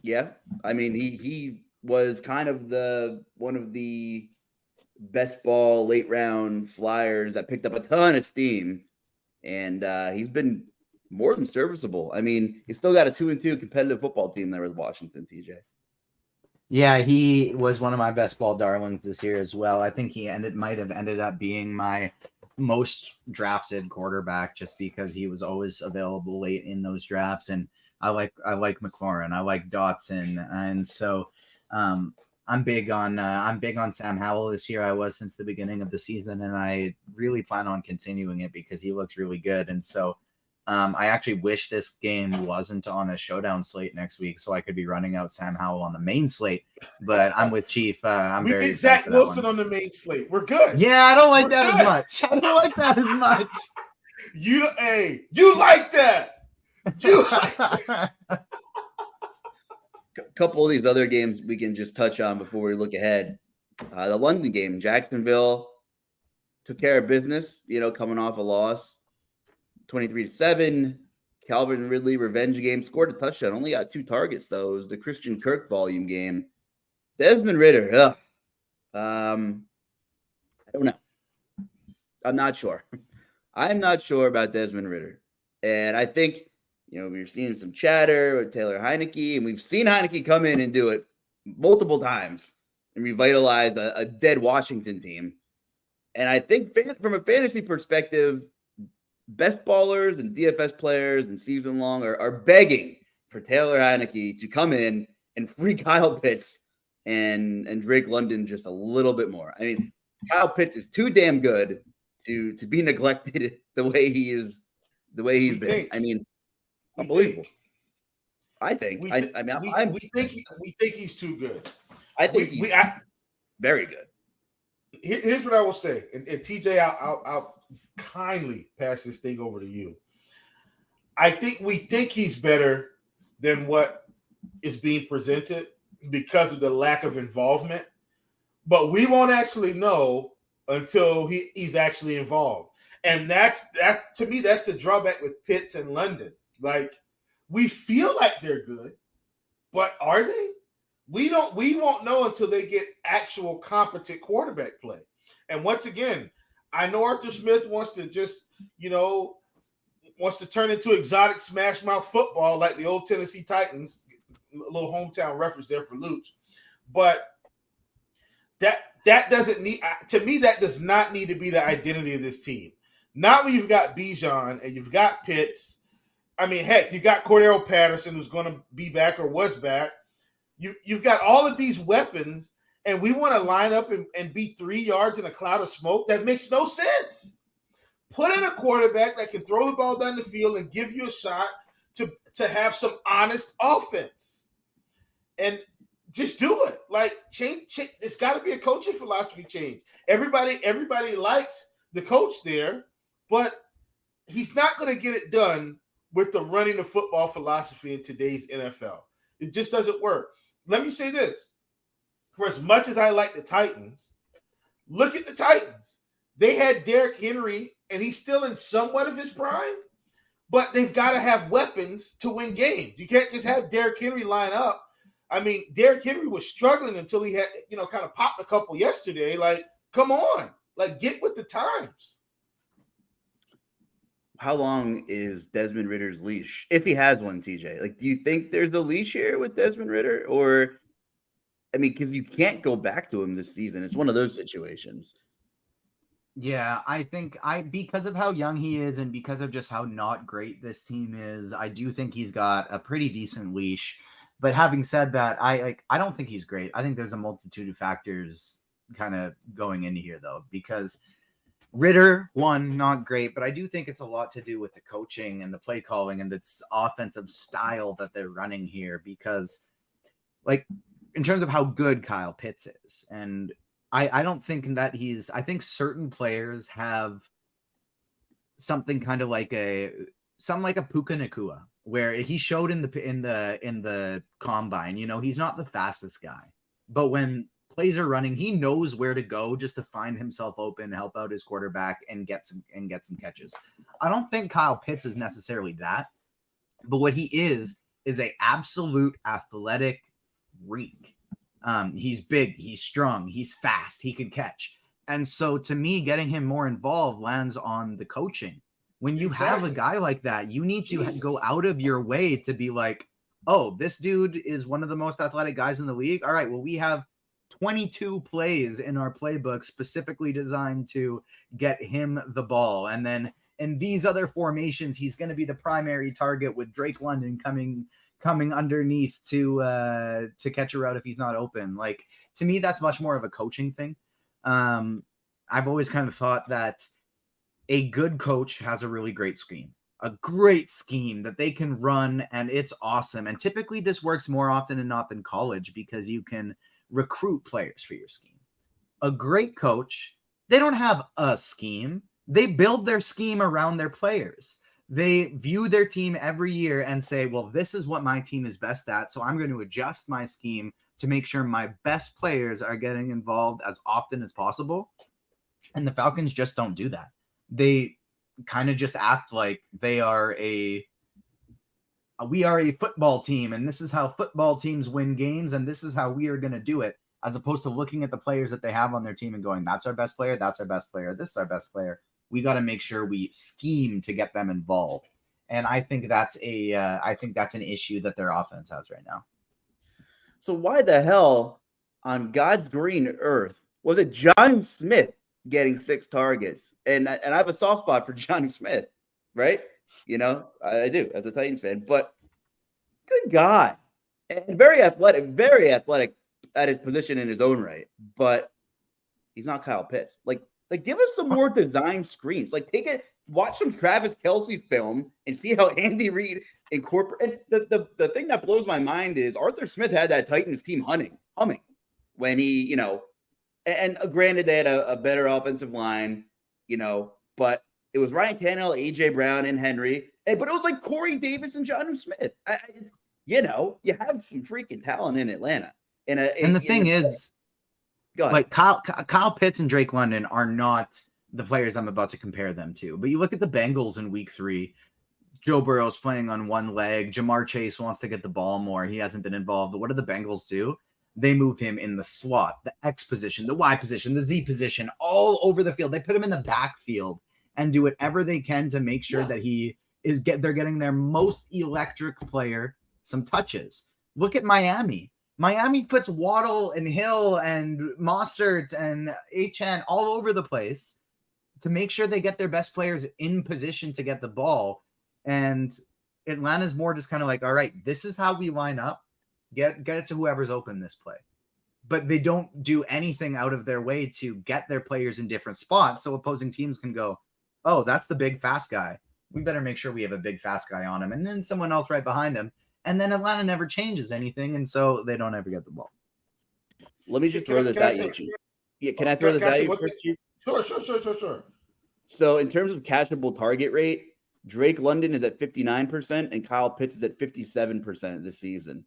Yeah. I mean, he was kind of one of the best ball late round flyers that picked up a ton of steam. And he's been more than serviceable. I mean, he's still got a 2-2 competitive football team there with Washington, TJ. Yeah, he was one of my best ball darlings this year as well. I think he might have ended up being my most drafted quarterback just because he was always available late in those drafts. And I like McLaurin, I like Dotson, and so I'm big on Sam Howell this year. I was since the beginning of the season, and I really plan on continuing it because he looks really good. And so I actually wish this game wasn't on a showdown slate next week so I could be running out Sam Howell on the main slate. But I'm with Chief. We get Zach Wilson on the main slate. We're good. Yeah, I don't like that as much. I don't like that as much. You like that. A couple of these other games we can just touch on before we look ahead. The London game, Jacksonville took care of business, coming off a loss. 23-7, Calvin Ridley revenge game, scored a touchdown, only got 2 targets though. It was the Christian Kirk volume game. Desmond Ridder, I don't know. I'm not sure. I'm not sure about Desmond Ridder. And I think, we're seeing some chatter with Taylor Heineke, and we've seen Heineke come in and do it multiple times and revitalize a dead Washington team. And I think from a fantasy perspective, best ballers and DFS players and season long are begging for Taylor Heineke to come in and free Kyle Pitts and Drake London just a little bit more. I mean, Kyle Pitts is too damn good to be neglected the way he's been. I mean, unbelievable. I think. We think he's too good. I think he's very good. Here's what I will say, and TJ, I'll kindly pass this thing over to you. I think we think he's better than what is being presented because of the lack of involvement, but we won't actually know until he's actually involved. And that to me, that's the drawback with Pitts and London. Like, we feel like they're good, but are they? We won't know until they get actual competent quarterback play. And once again, I know Arthur Smith wants to just, wants to turn into exotic smash mouth football like the old Tennessee Titans. A little hometown reference there for Luuch. But that doesn't need, to me, that does not need to be the identity of this team. Not when you've got Bijan and you've got Pitts. I mean, heck, you got Cordero Patterson, who's going to be back or was back. You've got all of these weapons, and we want to line up and be 3 yards in a cloud of smoke. That makes no sense. Put in a quarterback that can throw the ball down the field and give you a shot to have some honest offense. And just do it. Like, change. It's got to be a coaching philosophy change. Everybody likes the coach there, but he's not going to get it done with the running the football philosophy in today's NFL. It just doesn't work. Let me say this. For as much as I like the Titans, look at the Titans. They had Derrick Henry, and he's still in somewhat of his prime, but they've got to have weapons to win games. You can't just have Derrick Henry line up. I mean, Derrick Henry was struggling until he had, kind of popped a couple yesterday. Like, come on. Like, get with the times. How long is Desmond Ridder's leash? If he has one, TJ. Like, do you think there's a leash here with Desmond Ridder? Or, I mean, because you can't go back to him this season. It's one of those situations. Yeah, I think because of how young he is and because of just how not great this team is, I do think he's got a pretty decent leash. But having said that, I don't think he's great. I think there's a multitude of factors kind of going into here, though, because Ridder, one, not great, but I do think it's a lot to do with the coaching and the play calling and this offensive style that they're running here. Because, like, in terms of how good Kyle Pitts is, and I don't think that I think certain players have something kind of like something like a Puka Nacua where he showed in the combine, he's not the fastest guy, but when plays are running, he knows where to go just to find himself open, help out his quarterback, and get some catches. I don't think Kyle Pitts is necessarily that, but what he is a absolute athletic freak. He's big, he's strong, he's fast, he can catch. And so to me, getting him more involved lands on the coaching. When you have a guy like that, you need to go out of your way to be like, oh, this dude is one of the most athletic guys in the league. All right, well, we have 22 plays in our playbook specifically designed to get him the ball. And then in these other formations, he's going to be the primary target with Drake London coming underneath to catch a route if he's not open. Like, to me, that's much more of a coaching thing. I've always kind of thought that a good coach has a really great scheme that they can run, and it's awesome. And typically this works more often than not than college because you can recruit players for your scheme. A great coach, they don't have a scheme. They build their scheme around their players. They view their team every year and say, well, this is what my team is best at, so I'm going to adjust my scheme to make sure my best players are getting involved as often as possible. And the Falcons just don't do that. They kind of just act like we are a football team, and this is how football teams win games, and this is how we are going to do it, as opposed to looking at the players that they have on their team and going, that's our best player, that's our best player, this is our best player. We got to make sure we scheme to get them involved. And I think that's an issue that their offense has right now. So why the hell on God's green earth was it John Smith getting 6 targets? And I have a soft spot for Johnny Smith, right? I do as a Titans fan, but good guy and very athletic at his position in his own right, but he's not Kyle Pitts. Like give us some more design screens. Like watch some Travis Kelce film and see how Andy Reid incorporate. And the thing that blows my mind is Arthur Smith had that Titans team humming when he, and granted they had a better offensive line, but it was Ryan Tannehill, AJ Brown, and Henry. But it was like Corey Davis and Jonnu Smith. You have some freaking talent in Atlanta. And the thing is, like Kyle Pitts and Drake London are not the players I'm about to compare them to. But you look at the Bengals in week 3, Joe Burrow's playing on one leg. Jamar Chase wants to get the ball more. He hasn't been involved. But what do the Bengals do? They move him in the slot, the X position, the Y position, the Z position, all over the field. They put him in the backfield and do whatever they can to make sure that they're getting their most electric player some touches. Look at Miami. Miami puts Waddle and Hill and Mostert and Achane all over the place to make sure they get their best players in position to get the ball. And Atlanta's more just kind of like, all right, this is how we line up. Get it to whoever's open this play. But they don't do anything out of their way to get their players in different spots so opposing teams can go, oh, that's the big fast guy. We better make sure we have a big fast guy on him. And then someone else right behind him. And then Atlanta never changes anything, and so they don't ever get the ball. Let me just throw this at you, Chief. Yeah, can I throw this at you, Chief? Sure. So in terms of catchable target rate, Drake London is at 59% and Kyle Pitts is at 57% this season.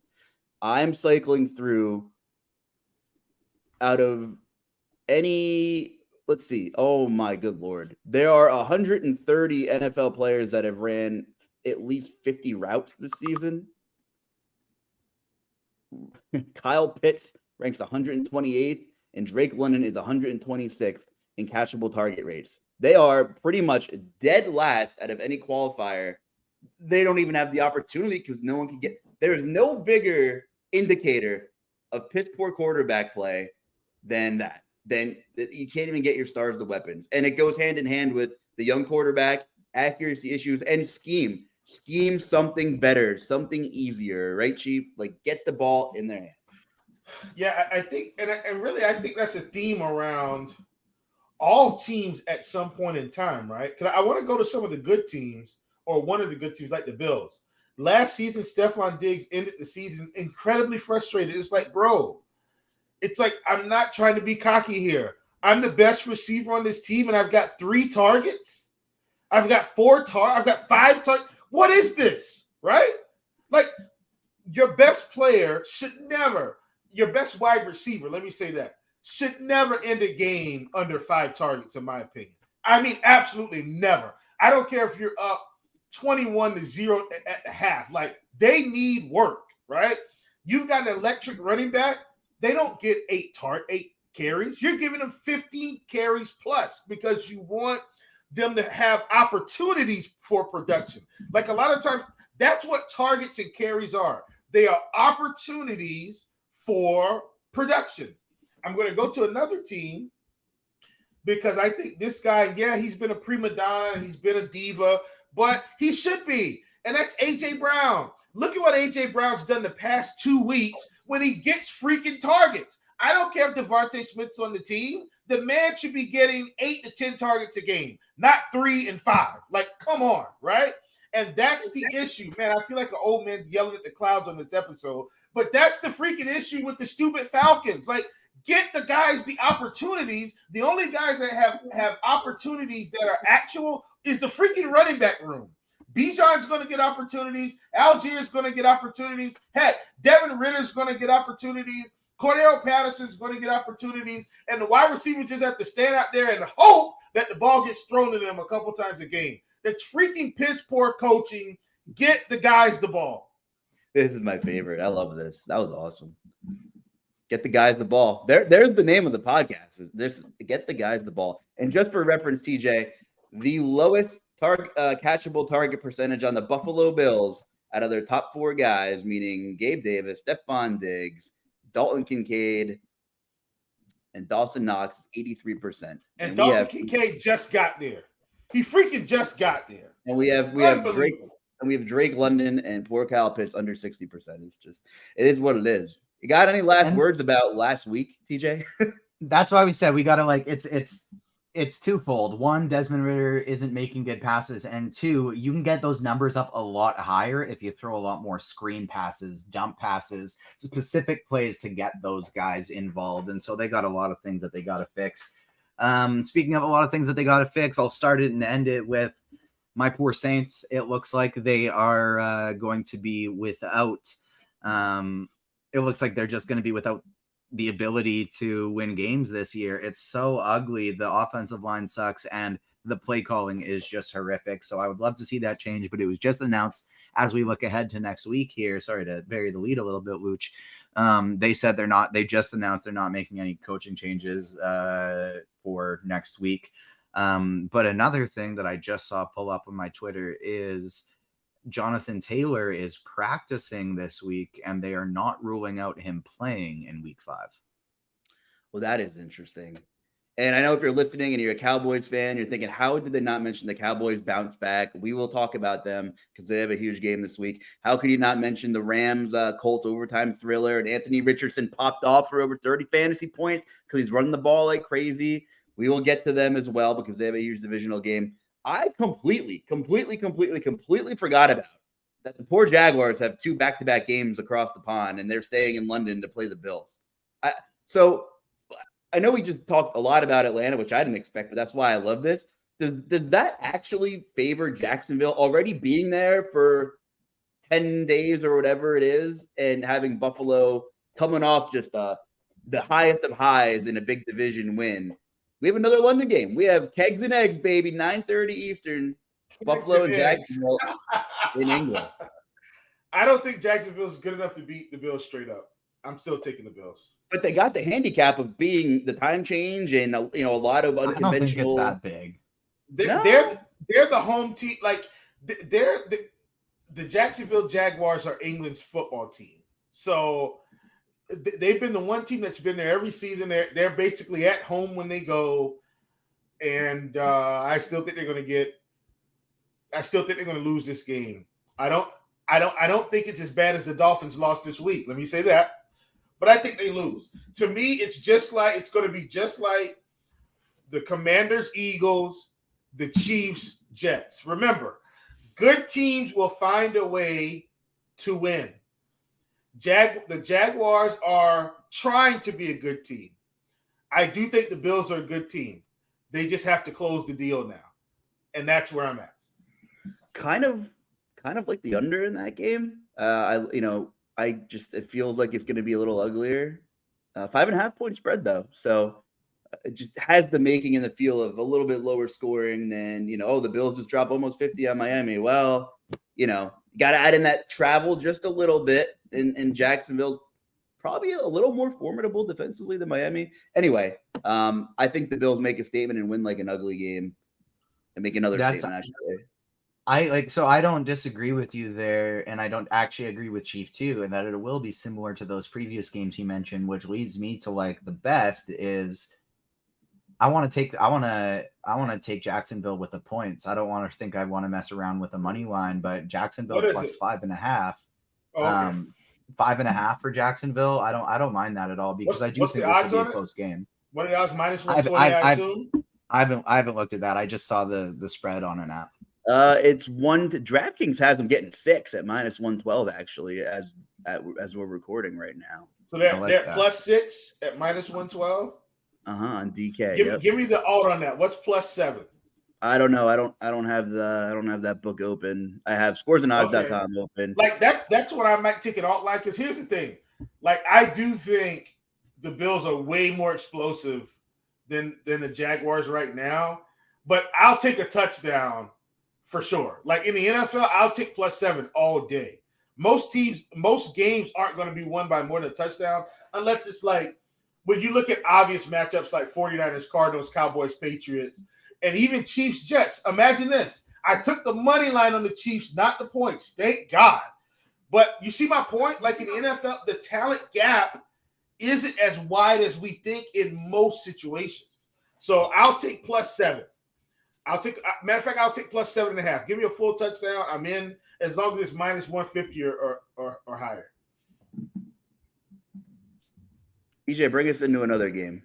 I'm cycling through out of any, let's see. Oh my good Lord. There are 130 NFL players that have ran at least 50 routes this season. Kyle Pitts ranks 128th and Drake London is 126th in catchable target rates. They are pretty much dead last out of any qualifier. They don't even have the opportunity because no one can get. There is no bigger indicator of piss poor quarterback play than that. Then you can't even get your stars the weapons. And it goes hand in hand with the young quarterback, accuracy issues, and scheme. Scheme something better, something easier, right, Chief? Like get the ball in their hands. Yeah, I think, and really, I think that's a theme around all teams at some point in time, right? Because I want to go to some of the good teams, or one of the good teams, like the Bills. Last season, Stephon Diggs ended the season incredibly frustrated. It's like, bro, it's like I'm not trying to be cocky here. I'm the best receiver on this team, and I've got 3 targets. I've got 4 targets. I've got 5 targets. What is this? right? Like your best player should never, your best wide receiver, let me say that, should never end a game under 5 targets, in my opinion. I mean, absolutely never. I don't care if you're up 21-0 at the half. Like, they need work, right? You've got an electric running back. They don't get 8 carries. You're giving them 15 carries plus because you want them to have opportunities for production. Like, a lot of times, that's what targets and carries are. They are opportunities for production. I'm going to go to another team because I think this guy, yeah, he's been a prima donna, he's been a diva, but he should be. And that's A.J. Brown. Look at what A.J. Brown's done the past 2 weeks when he gets freaking targets. I don't care if Devontae Smith's on the team. The man should be getting 8 to 10 targets a game, not 3 and 5. Like, come on, right? And that's the issue, man. I feel like an old man yelling at the clouds on this episode, but that's the freaking issue with the stupid Falcons. Like, get the guys the opportunities. The only guys that have opportunities that are actual is the freaking running back room. Bijan's going to get opportunities. Algier's going to get opportunities. Heck, Devin Ritter's going to get opportunities. Cordell Patterson's going to get opportunities. And the wide receivers just have to stand out there and hope that the ball gets thrown to them a couple times a game. That's freaking piss poor coaching. Get the guys the ball. This is my favorite. I love this. That was awesome. Get the guys the ball. There's the name of the podcast. Get the guys the ball. And just for reference, TJ, the lowest catchable target percentage on the Buffalo Bills out of their top 4 guys, meaning Gabe Davis, Stephon Diggs, Dalton Kincaid, and Dawson Knox, is 83%. And Dalton Kincaid just got there. He freaking just got there. And we have Drake, and we have Drake London and poor Kyle Pitts under 60%. It is what it is. You got any last words about last week, TJ? That's why we said we gotta, like, it's twofold. One, Desmond Ridder isn't making good passes, and 2, you can get those numbers up a lot higher if you throw a lot more screen passes, jump passes, specific plays to get those guys involved. And so they got a lot of things that they got to fix. Speaking of a lot of things that they got to fix, I'll start it and end it with my poor Saints. It looks like they are going to be without. It looks like they're just going to be without the ability to win games this year. It's so ugly. The offensive line sucks and the play calling is just horrific. So I would love to see that change, but it was just announced as we look ahead to next week here. Sorry to bury the lead a little bit, Luuch. They said they just announced they're not making any coaching changes for next week. But another thing that I just saw pull up on my Twitter is Jonathan Taylor is practicing this week, and they are not ruling out him playing in week 5. Well, that is interesting. And I know if you're listening and you're a Cowboys fan, you're thinking, how did they not mention the Cowboys bounce back? We will talk about them because they have a huge game this week. How could you not mention the Rams Colts overtime thriller? And Anthony Richardson popped off for over 30 fantasy points because he's running the ball like crazy. We will get to them as well because they have a huge divisional game. I completely forgot about that. The poor Jaguars have 2 back-to-back games across the pond, and they're staying in London to play the Bills. So I know we just talked a lot about Atlanta, which I didn't expect, but that's why I love this. Does that actually favor Jacksonville already being there for 10 days or whatever it is, and having Buffalo coming off just the highest of highs in a big division win? We have another London game. We have Kegs and Eggs, baby, 9:30 Eastern. Buffalo and Jacksonville in England. I don't think Jacksonville's good enough to beat the Bills straight up. I'm still taking the Bills. But they got the handicap of being the time change and a lot of unconventional. I don't think it's They're that big. they're the home team. Like the Jacksonville Jaguars are England's football team. So they've been the one team that's been there every season. They're basically at home when they go, and I still think they're going to lose this game. I don't think it's as bad as the Dolphins lost this week. Let me say that. But I think they lose. To me, it's going to be just like the Commanders, Eagles, the Chiefs, Jets. Remember, good teams will find a way to win. The Jaguars are trying to be a good team. I do think the Bills are a good team. They just have to close the deal now. And that's where I'm at. Kind of kind of like the under in that game. It feels like it's going to be a little uglier. 5.5 point spread though, so it just has the making and the feel of a little bit lower scoring than the Bills just drop almost 50 on Miami. Well, got to add in that travel just a little bit, and Jacksonville's probably a little more formidable defensively than Miami. Anyway, I think the Bills make a statement and win like an ugly game and make another statement, I should say. I don't disagree with you there, and I don't actually agree with Chief too, and that it will be similar to those previous games he mentioned, which leads me to like the best is I want to take Jacksonville with the points. I don't want to think I want to mess around with the money line, but Jacksonville plus 5.5. Oh, okay. 5.5 for Jacksonville. I don't mind that at all because I do think this will be a close game. What are the odds? Minus 120, I assume? I haven't looked at that. I just saw the spread on an app. It's DraftKings has them getting 6 at minus 112 actually as we're recording right now. So they're plus 6 at minus 112. On DK. Give me the alt on that. What's plus 7? I don't know. I don't have that book open. I have scoresandodds.com open. Like that's what I might take it alt like. Because here's the thing. Like I do think the Bills are way more explosive than the Jaguars right now. But I'll take a touchdown for sure. Like in the NFL, I'll take plus 7 all day. Most games aren't going to be won by more than a touchdown unless it's like when you look at obvious matchups like 49ers, Cardinals, Cowboys, Patriots, and even Chiefs, Jets. Imagine this. I took the money line on the Chiefs, not the points. Thank God. But you see my point? Like in the NFL, the talent gap isn't as wide as we think in most situations. So I'll take plus 7. I'll take plus 7.5. Give me a full touchdown. I'm in as long as it's minus 150 or higher. EJ, bring us into another game.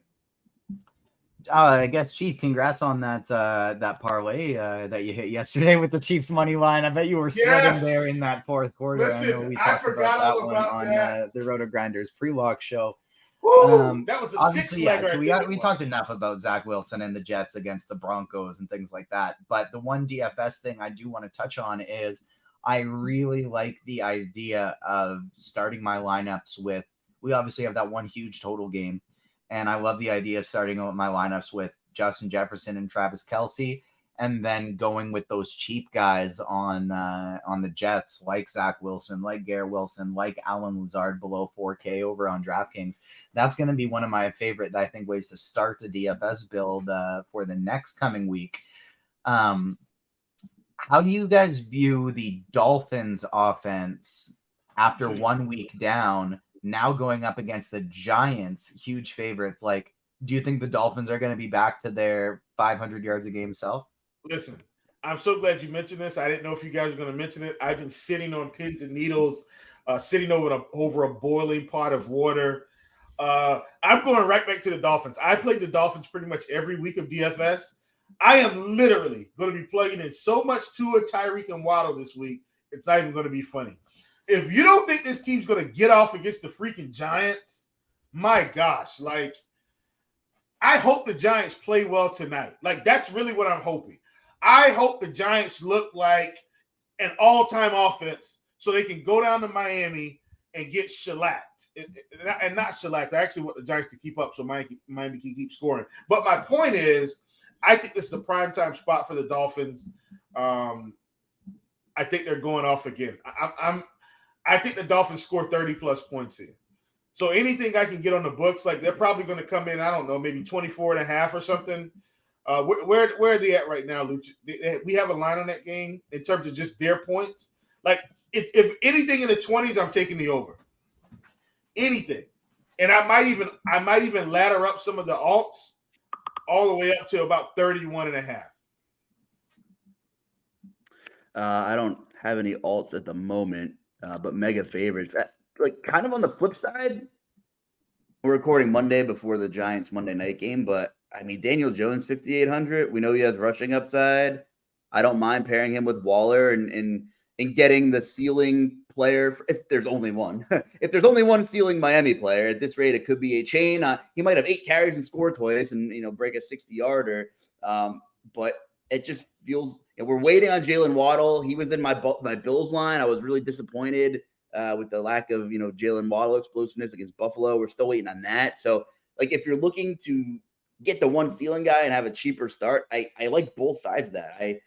I guess, Chief, congrats on that parlay that you hit yesterday with the Chiefs money line. I bet you were sweating there in that fourth quarter. Listen, I know we talked about that one on the RotoGrinders pre-lock show. That was a obviously, six-legger. So we talked enough about Zach Wilson and the Jets against the Broncos and things like that. But the one DFS thing I do want to touch on is I really like the idea of starting my lineups with. We obviously have that one huge total game, and I love the idea of starting my lineups with Justin Jefferson and Travis Kelce, and then going with those cheap guys on the Jets, like Zach Wilson, like Garrett Wilson, like Allen Lazard below 4K over on DraftKings. That's going to be one of my favorite, I think, ways to start the DFS build for the next coming week. How do you guys view the Dolphins offense after 1 week down, now going up against the Giants, huge favorites? Like, do you think the Dolphins are going to be back to their 500 yards a game self? Listen, I'm so glad you mentioned this. I didn't know if you guys were going to mention it. I've been sitting on pins and needles, sitting over a boiling pot of water. I'm going right back to the Dolphins. I played the Dolphins pretty much every week of DFS. I am literally going to be plugging in so much Tua, Tyreek, and Waddle this week, it's not even going to be funny. If you don't think this team's going to get off against the freaking Giants, my gosh, like, I hope the Giants play well tonight. Like, that's really what I'm hoping. I hope the Giants look like an all-time offense so they can go down to Miami and get shellacked. And not shellacked. I actually want the Giants to keep up so Miami can keep scoring. But my point is, I think this is a primetime spot for the Dolphins. I think they're going off again. I think the Dolphins score 30-plus points here. So anything I can get on the books, like they're probably going to come in, I don't know, maybe 24.5 or something. Where are they at right now, Luuch? We have a line on that game in terms of just their points. Like if anything in the 20s, I'm taking the over. Anything, and I might even ladder up some of the alts all the way up to about 31.5. I don't have any alts at the moment, but mega favorites. Like kind of on the flip side, we're recording Monday before the Giants Monday night game, but I mean, Daniel Jones, 5,800. We know he has rushing upside. I don't mind pairing him with Waller and getting the ceiling player if there's only one. If there's only one ceiling Miami player at this rate, it could be a chain. He might have 8 carries and score twice and break a 60-yarder. But it just feels we're waiting on Jalen Waddle. He was in my Bills line. I was really disappointed with the lack of Jalen Waddle explosiveness against Buffalo. We're still waiting on that. So like if you're looking to get the one ceiling guy and have a cheaper start, I like both sides of that.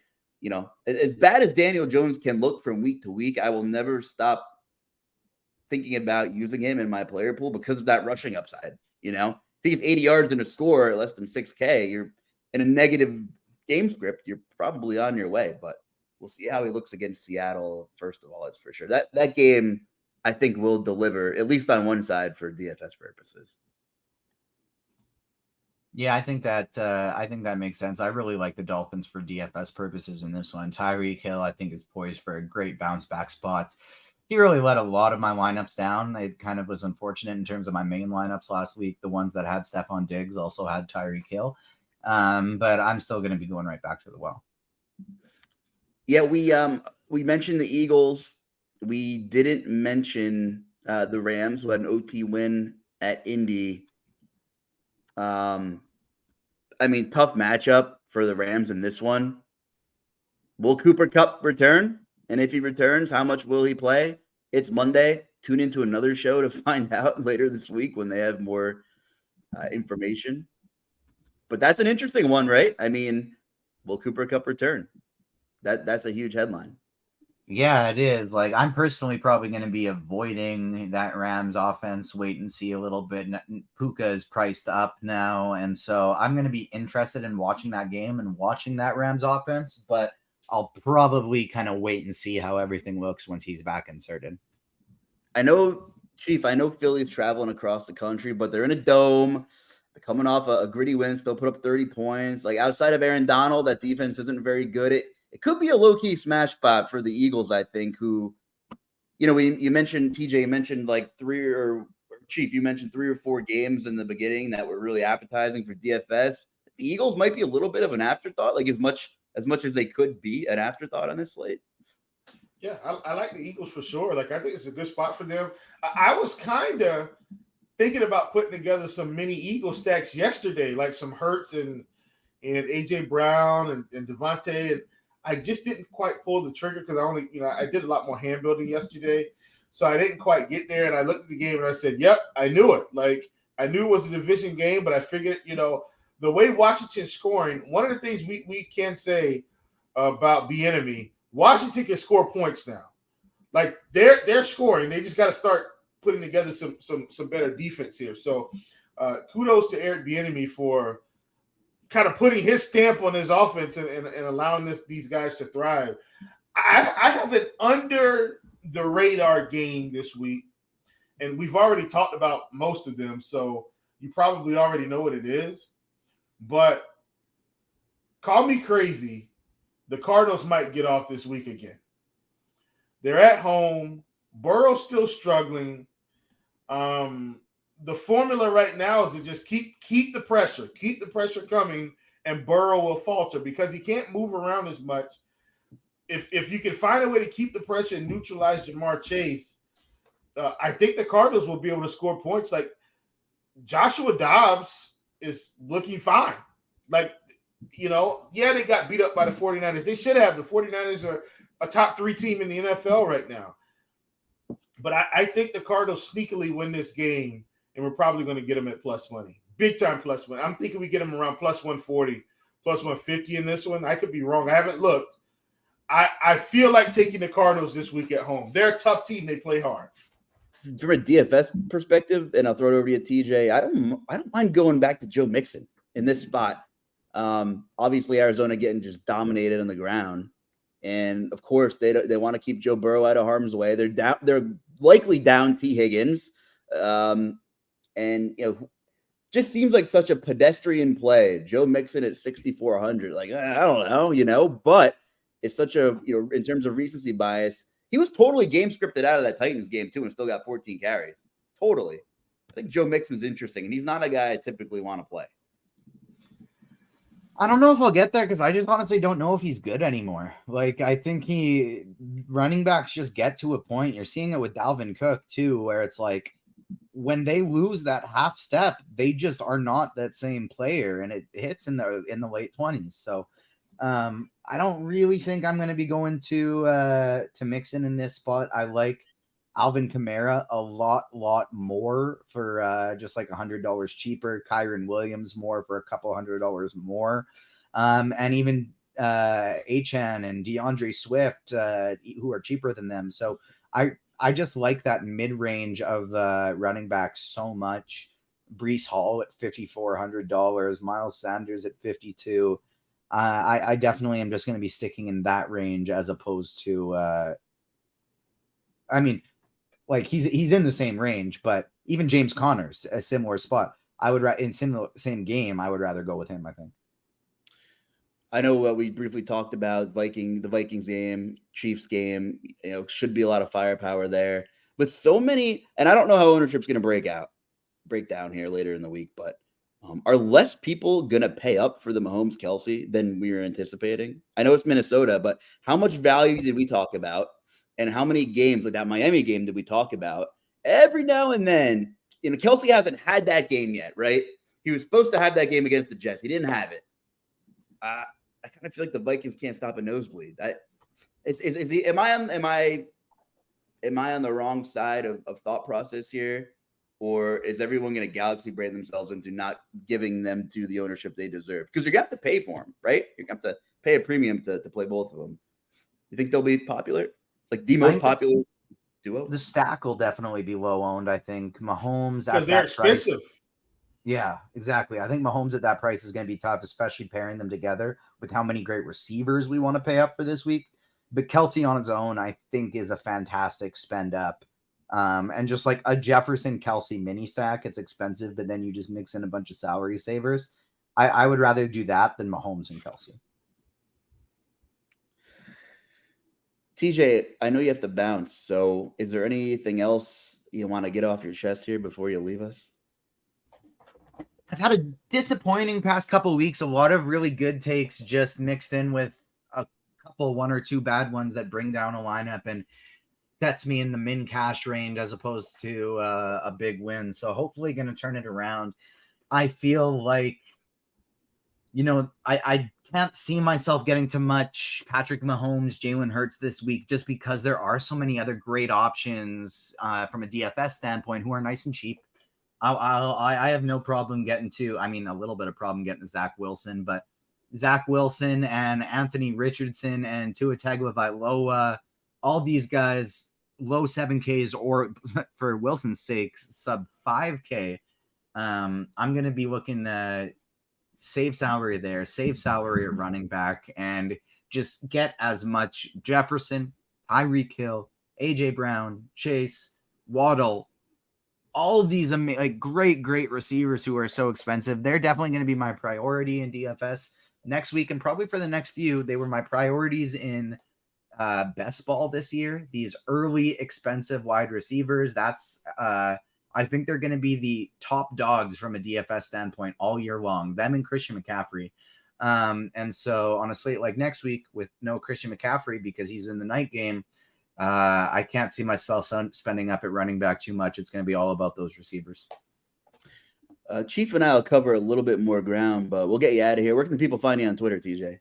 As bad as Daniel Jones can look from week to week, I will never stop thinking about using him in my player pool because of that rushing upside. If he gets 80 yards in a score at less than 6K, you're in a negative game script. You're probably on your way, but we'll see how he looks against Seattle. First of all, that's for sure. That game, I think, will deliver at least on one side for DFS purposes. Yeah, I think that makes sense. I really like the Dolphins for DFS purposes in this one. Tyreek Hill, I think, is poised for a great bounce back spot. He really let a lot of my lineups down. It kind of was unfortunate in terms of my main lineups last week. The ones that had Stephon Diggs also had Tyreek Hill. But I'm still going to be going right back to the well. Yeah, we mentioned the Eagles. We didn't mention the Rams, who had an OT win at Indy. Tough matchup for the Rams in this one. Will Cooper Kupp return? And if he returns, how much will he play? It's Monday. Tune into another show to find out later this week when they have more information. But that's an interesting one, right? Will Cooper Kupp return? That's a huge headline. Yeah, it is. Like, I'm personally probably going to be avoiding that Rams offense, wait and see a little bit. Puka is priced up now, and so I'm going to be interested in watching that game and watching that Rams offense, but I'll probably kind of wait and see how everything looks once he's back inserted. I know Philly's traveling across the country, but they're in a dome. They're coming off a gritty win, still put up 30 points. Like, outside of Aaron Donald, that defense isn't very good. It could be a low-key smash spot for the Eagles, I think, who, you mentioned, TJ, you mentioned like Chief, you mentioned 3 or 4 games in the beginning that were really appetizing for DFS. The Eagles might be a little bit of an afterthought, like as much as they could be an afterthought on this slate. Yeah, I like the Eagles for sure. Like, I think it's a good spot for them. I was kind of thinking about putting together some mini Eagle stacks yesterday, like some Hurts and AJ Brown and Devontae, and I just didn't quite pull the trigger because I did a lot more hand building yesterday, so I didn't quite get there. And I looked at the game and I said, "Yep, I knew it. Like, I knew it was a division game, but I figured, the way Washington's scoring. One of the things we can say about Bieniemy, Washington can score points now. Like, they're scoring. They just got to start putting together some better defense here. So, kudos to Eric Bieniemy for kind of putting his stamp on his offense and allowing these guys to thrive. I have an under the radar game this week, and we've already talked about most of them, so you probably already know what it is. But call me crazy, the Cardinals might get off this week again. They're at home. Burrow's still struggling. The formula right now is to just keep the pressure coming, and Burrow will falter because he can't move around as much. If you can find a way to keep the pressure and neutralize Jamar Chase, I think the Cardinals will be able to score points. Like, Joshua Dobbs is looking fine. Like, they got beat up by the 49ers. They should have. The 49ers are a top 3 team in the NFL right now. But I think the Cardinals sneakily win this game, and we're probably going to get them at plus money. Big time plus money. I'm thinking we get them around plus 140, plus 150 in this one. I could be wrong. I haven't looked. I feel like taking the Cardinals this week at home. They're a tough team. They play hard. From a DFS perspective, and I'll throw it over to you, TJ, I don't mind going back to Joe Mixon in this spot. Obviously, Arizona getting just dominated on the ground. And, of course, they want to keep Joe Burrow out of harm's way. They're likely down T. Higgins. Just seems like such a pedestrian play. Joe Mixon at 6,400. Like, I don't know, but it's such a, in terms of recency bias, he was totally game scripted out of that Titans game too and still got 14 carries. Totally. I think Joe Mixon's interesting, and he's not a guy I typically want to play. I don't know if I'll get there because I just honestly don't know if he's good anymore. Like, I think running backs just get to a point. You're seeing it with Dalvin Cook too, where it's like when they lose that half step, they just are not that same player, and it hits in the late 20s. So I don't really think I'm going to be going to Mixon in this spot. I like Alvin Kamara a lot more for just like $100 cheaper. Kyron Williams more for a couple $100 more. And even Achan and DeAndre Swift, who are cheaper than them. So I just like that mid-range of running backs so much. Breece Hall at $5,400, Miles Sanders at $52. I definitely am just going to be sticking in that range as opposed to. I mean, like he's in the same range, but even James Conner's a similar spot. I would in same game. I would rather go with him. I think. I know what we briefly talked about the Vikings game, Chiefs game. Should be a lot of firepower there, but so many. And I don't know how ownership's going to break down here later in the week, but are less people going to pay up for the Mahomes Kelsey than we were anticipating? I know it's Minnesota, but how much value did we talk about? And how many games like that Miami game did we talk about? Every now and then, Kelsey hasn't had that game yet, right? He was supposed to have that game against the Jets. He didn't have it. I kind of feel like the Vikings can't stop a nosebleed. Am I on the wrong side of thought process here? Or is everyone going to galaxy brain themselves into not giving them to the ownership they deserve? Because you're going to have to pay for them, right? You're going to have to pay a premium to play both of them. You think they'll be popular? Like the most popular duo? The stack will definitely be low owned, I think. Mahomes because they're expensive. Yeah, exactly. I think Mahomes at that price is going to be tough, especially pairing them together with how many great receivers we want to pay up for this week. But Kelsey on its own, I think, is a fantastic spend up. And just like a Jefferson Kelsey mini stack, it's expensive, but then you just mix in a bunch of salary savers. I would rather do that than Mahomes and Kelsey. TJ, I know you have to bounce. So is there anything else you want to get off your chest here before you leave us? I've had a disappointing past couple of weeks. A lot of really good takes just mixed in with a couple, one or two bad ones that bring down a lineup and sets me in the min cash range as opposed to a big win. So hopefully going to turn it around. I feel like, I can't see myself getting to much Patrick Mahomes, Jalen Hurts this week, just because there are so many other great options from a DFS standpoint who are nice and cheap. I have no problem getting to, a little bit of problem getting to Zach Wilson, but Zach Wilson and Anthony Richardson and Tua Tagovailoa, all these guys, low 7Ks or for Wilson's sake, sub 5K. I'm going to be looking to save salary there, save salary at running back, and just get as much Jefferson, Tyreek Hill, AJ Brown, Chase, Waddle, all of these great receivers who are so expensive. They're definitely going to be my priority in DFS next week, and probably for the next few. They were my priorities in best ball this year. These early expensive wide receivers. That's I think they're going to be the top dogs from a DFS standpoint all year long. Them and Christian McCaffrey. And so on a slate like next week with no Christian McCaffrey because he's in the night game, I can't see myself spending up at running back too much. It's going to be all about those receivers. Chief and I will cover a little bit more ground, but we'll get you out of here. Where can the people find you on Twitter, TJ?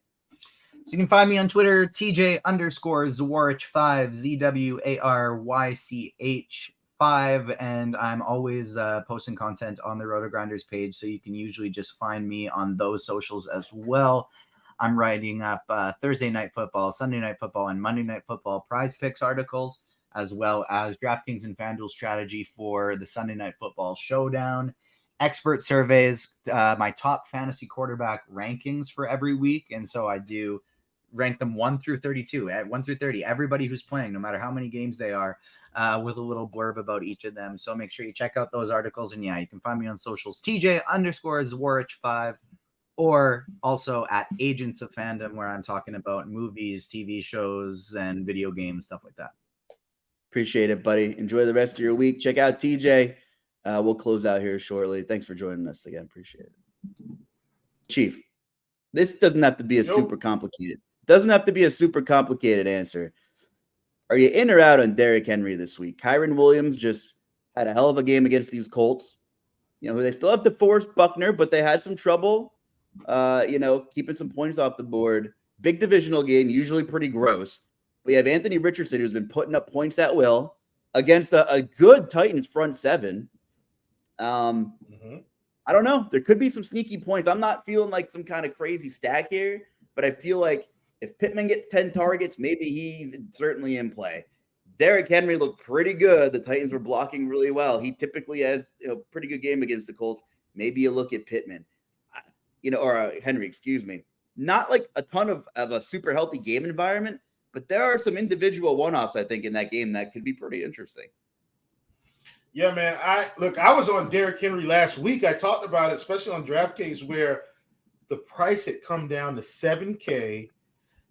So you can find me on Twitter, TJ_Zwarych5, ZWARYCH5, and I'm always posting content on the RotoGrinders page, so you can usually just find me on those socials as well. I'm writing up Thursday Night Football, Sunday Night Football, and Monday Night Football prize picks articles, as well as DraftKings and FanDuel strategy for the Sunday Night Football showdown, expert surveys, my top fantasy quarterback rankings for every week, and so I do rank them 1 through 32, at 1 through 30, everybody who's playing, no matter how many games they are, with a little blurb about each of them. So make sure you check out those articles. And yeah, you can find me on socials, TJ_Zwarych5, or also at Agents of Fandom, where I'm talking about movies, TV shows, and video games, stuff like that. Appreciate it, buddy. Enjoy the rest of your week. Check out TJ. We'll close out here shortly. Thanks for joining us again. Appreciate it. Chief, this doesn't have to be a super complicated. Doesn't have to be a super complicated answer. Are you in or out on Derrick Henry this week? Kyron Williams just had a hell of a game against these Colts. They still have to force Buckner, but they had some trouble, keeping some points off the board. Big divisional game, usually pretty gross. But you have Anthony Richardson, who's been putting up points at will against a good Titans front seven. I don't know. There could be some sneaky points. I'm not feeling like some kind of crazy stack here, but I feel like if Pittman gets 10 targets, maybe he's certainly in play. Derrick Henry looked pretty good. The Titans were blocking really well. He typically has pretty good game against the Colts. Maybe you look at Pittman, or Henry, excuse me. Not like a ton of a super healthy game environment, but there are some individual one-offs, I think, in that game that could be pretty interesting. Yeah, man. I was on Derrick Henry last week. I talked about it, especially on DraftKings, where the price had come down to $7K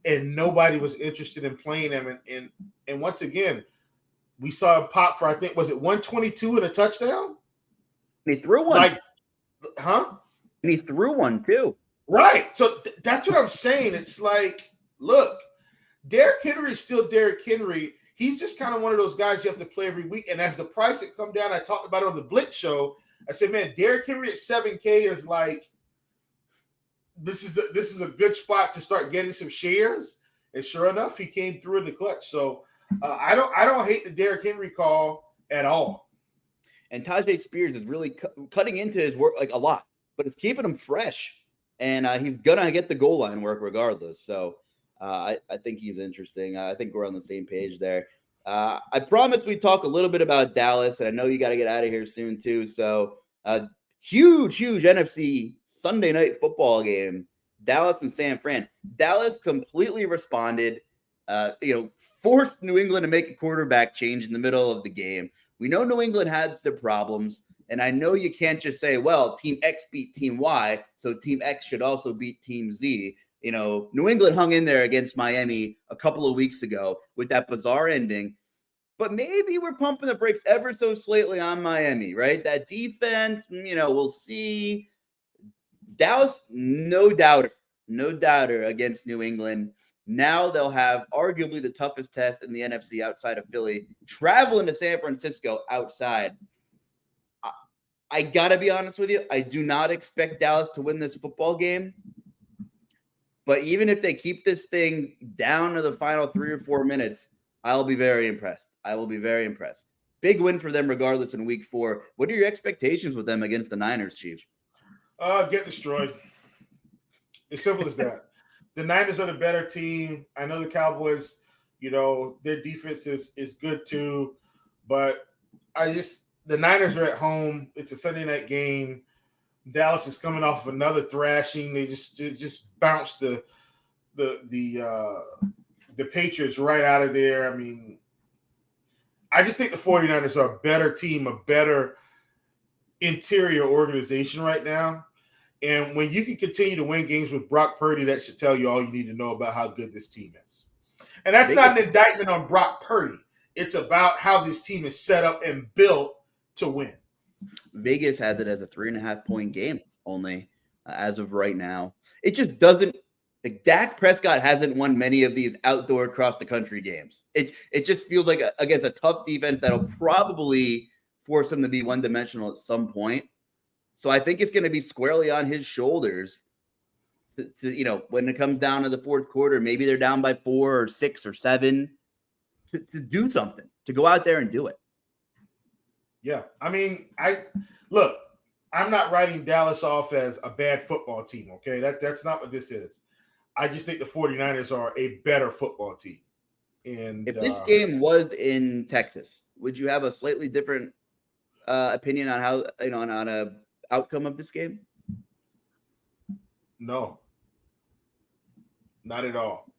and nobody was interested in playing him. And once again, we saw him pop for, I think, was it 122 and a touchdown? And he threw one. And he threw one too. Right. So that's what I'm saying. It's like, look, Derrick Henry is still Derrick Henry. He's just kind of one of those guys you have to play every week. And as the price had come down, I talked about it on the Blitz show. I said, man, Derrick Henry at $7K is like, this is a good spot to start getting some shares. And sure enough, he came through in the clutch. So I don't hate the Derrick Henry call at all. And Tajay Spears is really cutting into his work like a lot, but it's keeping him fresh. And he's gonna get the goal line work regardless. So I think he's interesting. I think we're on the same page there. I promised we'd talk a little bit about Dallas, and I know you got to get out of here soon too. So huge NFC Sunday night football game, Dallas and San Fran. Dallas completely responded, forced New England to make a quarterback change in the middle of the game. We know New England had their problems, and I know you can't just say, well, Team X beat Team Y, so Team X should also beat Team Z. New England hung in there against Miami a couple of weeks ago with that bizarre ending. But maybe we're pumping the brakes ever so slightly on Miami, right? That defense, we'll see. Dallas, no doubter against New England. Now they'll have arguably the toughest test in the NFC outside of Philly, traveling to San Francisco outside. I got to be honest with you. I do not expect Dallas to win this football game. But even if they keep this thing down to the final 3 or 4 minutes, I'll be very impressed. I will be very impressed. Big win for them regardless in week 4. What are your expectations with them against the Niners, Chief? Get destroyed. As simple as that. The Niners are the better team. I know the Cowboys, their defense is good too. But the Niners are at home. It's a Sunday night game. Dallas is coming off of another thrashing. They just bounced the Patriots right out of there. I mean, I just think the 49ers are a better team, a better interior organization right now. And when you can continue to win games with Brock Purdy, that should tell you all you need to know about how good this team is. And that's not an indictment on Brock Purdy. It's about how this team is set up and built to win. Vegas has it as a 3.5-point game only as of right now. It just doesn't – Dak Prescott hasn't won many of these outdoor across-the-country games. It just feels like against a tough defense that'll probably force him to be one-dimensional at some point. So I think it's going to be squarely on his shoulders to when it comes down to the fourth quarter, maybe they're down by 4 or 6 or 7 to do something, to go out there and do it. Yeah. I mean, I'm not writing Dallas off as a bad football team, okay? That's not what this is. I just think the 49ers are a better football team. And if this game was in Texas, would you have a slightly different opinion on how, on a outcome of this game? No. Not at all.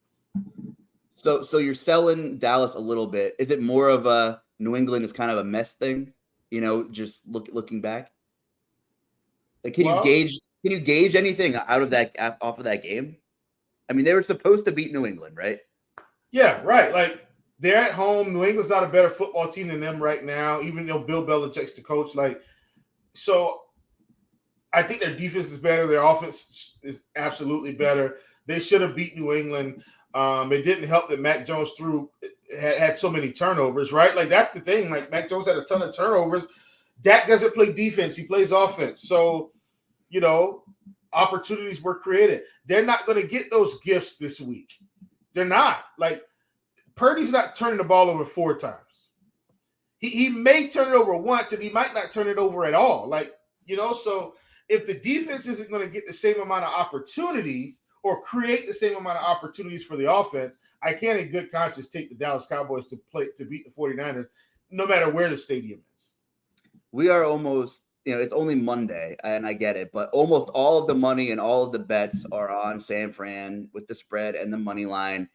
So you're selling Dallas a little bit. Is it more of a New England is kind of a mess thing? Just looking back. Like, can you gauge anything off of that game? I mean, they were supposed to beat New England, right? Yeah, right. Like, they're at home. New England's not a better football team than them right now, even though Bill Belichick's the coach. So I think their defense is better. Their offense is absolutely better. They should have beat New England. It didn't help that Mac Jones had so many turnovers, right? Like, that's the thing. Like, Mac Jones had a ton of turnovers. Dak doesn't play defense. He plays offense. So, opportunities were created. They're not going to get those gifts this week. They're not. Like, Purdy's not turning the ball over 4 times. He may turn it over once, and he might not turn it over at all. Like, so if the defense isn't going to get the same amount of opportunities or create the same amount of opportunities for the offense, I can't in good conscience take the Dallas Cowboys to beat the 49ers, no matter where the stadium is. We are almost, it's only Monday, and I get it, but almost all of the money and all of the bets are on San Fran with the spread and the money line.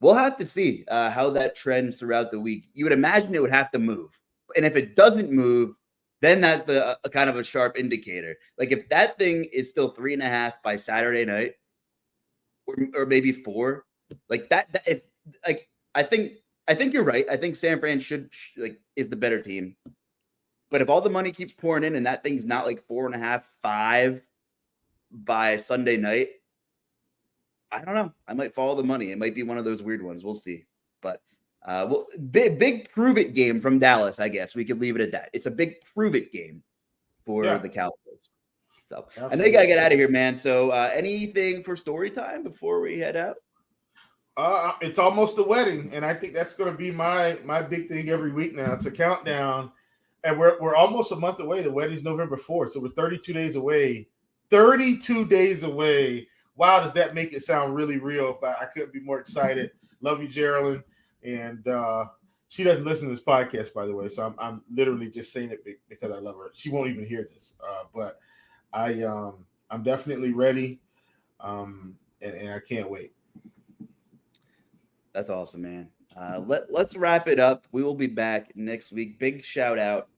We'll have to see how that trends throughout the week. You would imagine it would have to move. And if it doesn't move, then that's a kind of a sharp indicator. Like, if that thing is still 3.5 by Saturday night, or maybe 4, like that if like I think you're right. I think San Fran is the better team. But if all the money keeps pouring in and that thing's not like 4.5, 5 by Sunday night, I don't know. I might follow the money. It might be one of those weird ones. We'll see. But big prove it game from Dallas, I guess. We could leave it at that. It's a big prove it game for the Cowboys. So absolutely. I know you got to get out of here, man. So anything for story time before we head out? It's almost the wedding, and I think that's going to be my big thing every week now. It's a countdown, and we're almost a month away. The wedding's November 4th, so we're 32 days away. 32 days away. Wow, does that make it sound really real? But I couldn't be more excited. Love you, Geraldine. And she doesn't listen to this podcast, by the way. So I'm literally just saying it because I love her. She won't even hear this. But I'm definitely ready. And I can't wait. That's awesome, man. Let's wrap it up. We will be back next week. Big shout out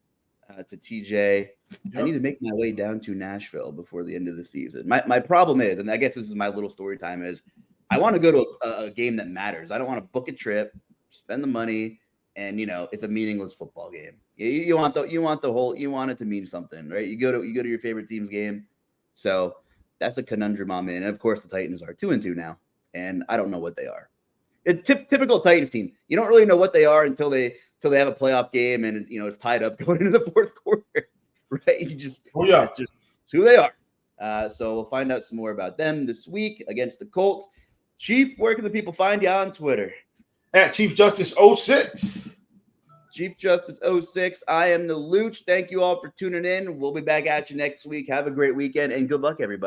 to TJ. Yep. I need to make my way down to Nashville before the end of the season. My problem is, and I guess this is my little story time, is I want to go to a game that matters. I don't want to book a trip, spend the money, and it's a meaningless football game. You want it to mean something, right? You go to your favorite team's game. So that's a conundrum I'm in. And of course, the Titans are 2-2 now, and I don't know what they are. Typical Titans team. You don't really know what they are until they have a playoff game and it's tied up going into the fourth quarter, right? It's just who they are. So we'll find out some more about them this week against the Colts. Chief, where can the people find you on Twitter? At Chief Justice 06. Chief Justice 06. I am the Luuch. Thank you all for tuning in. We'll be back at you next week. Have a great weekend and good luck, everybody.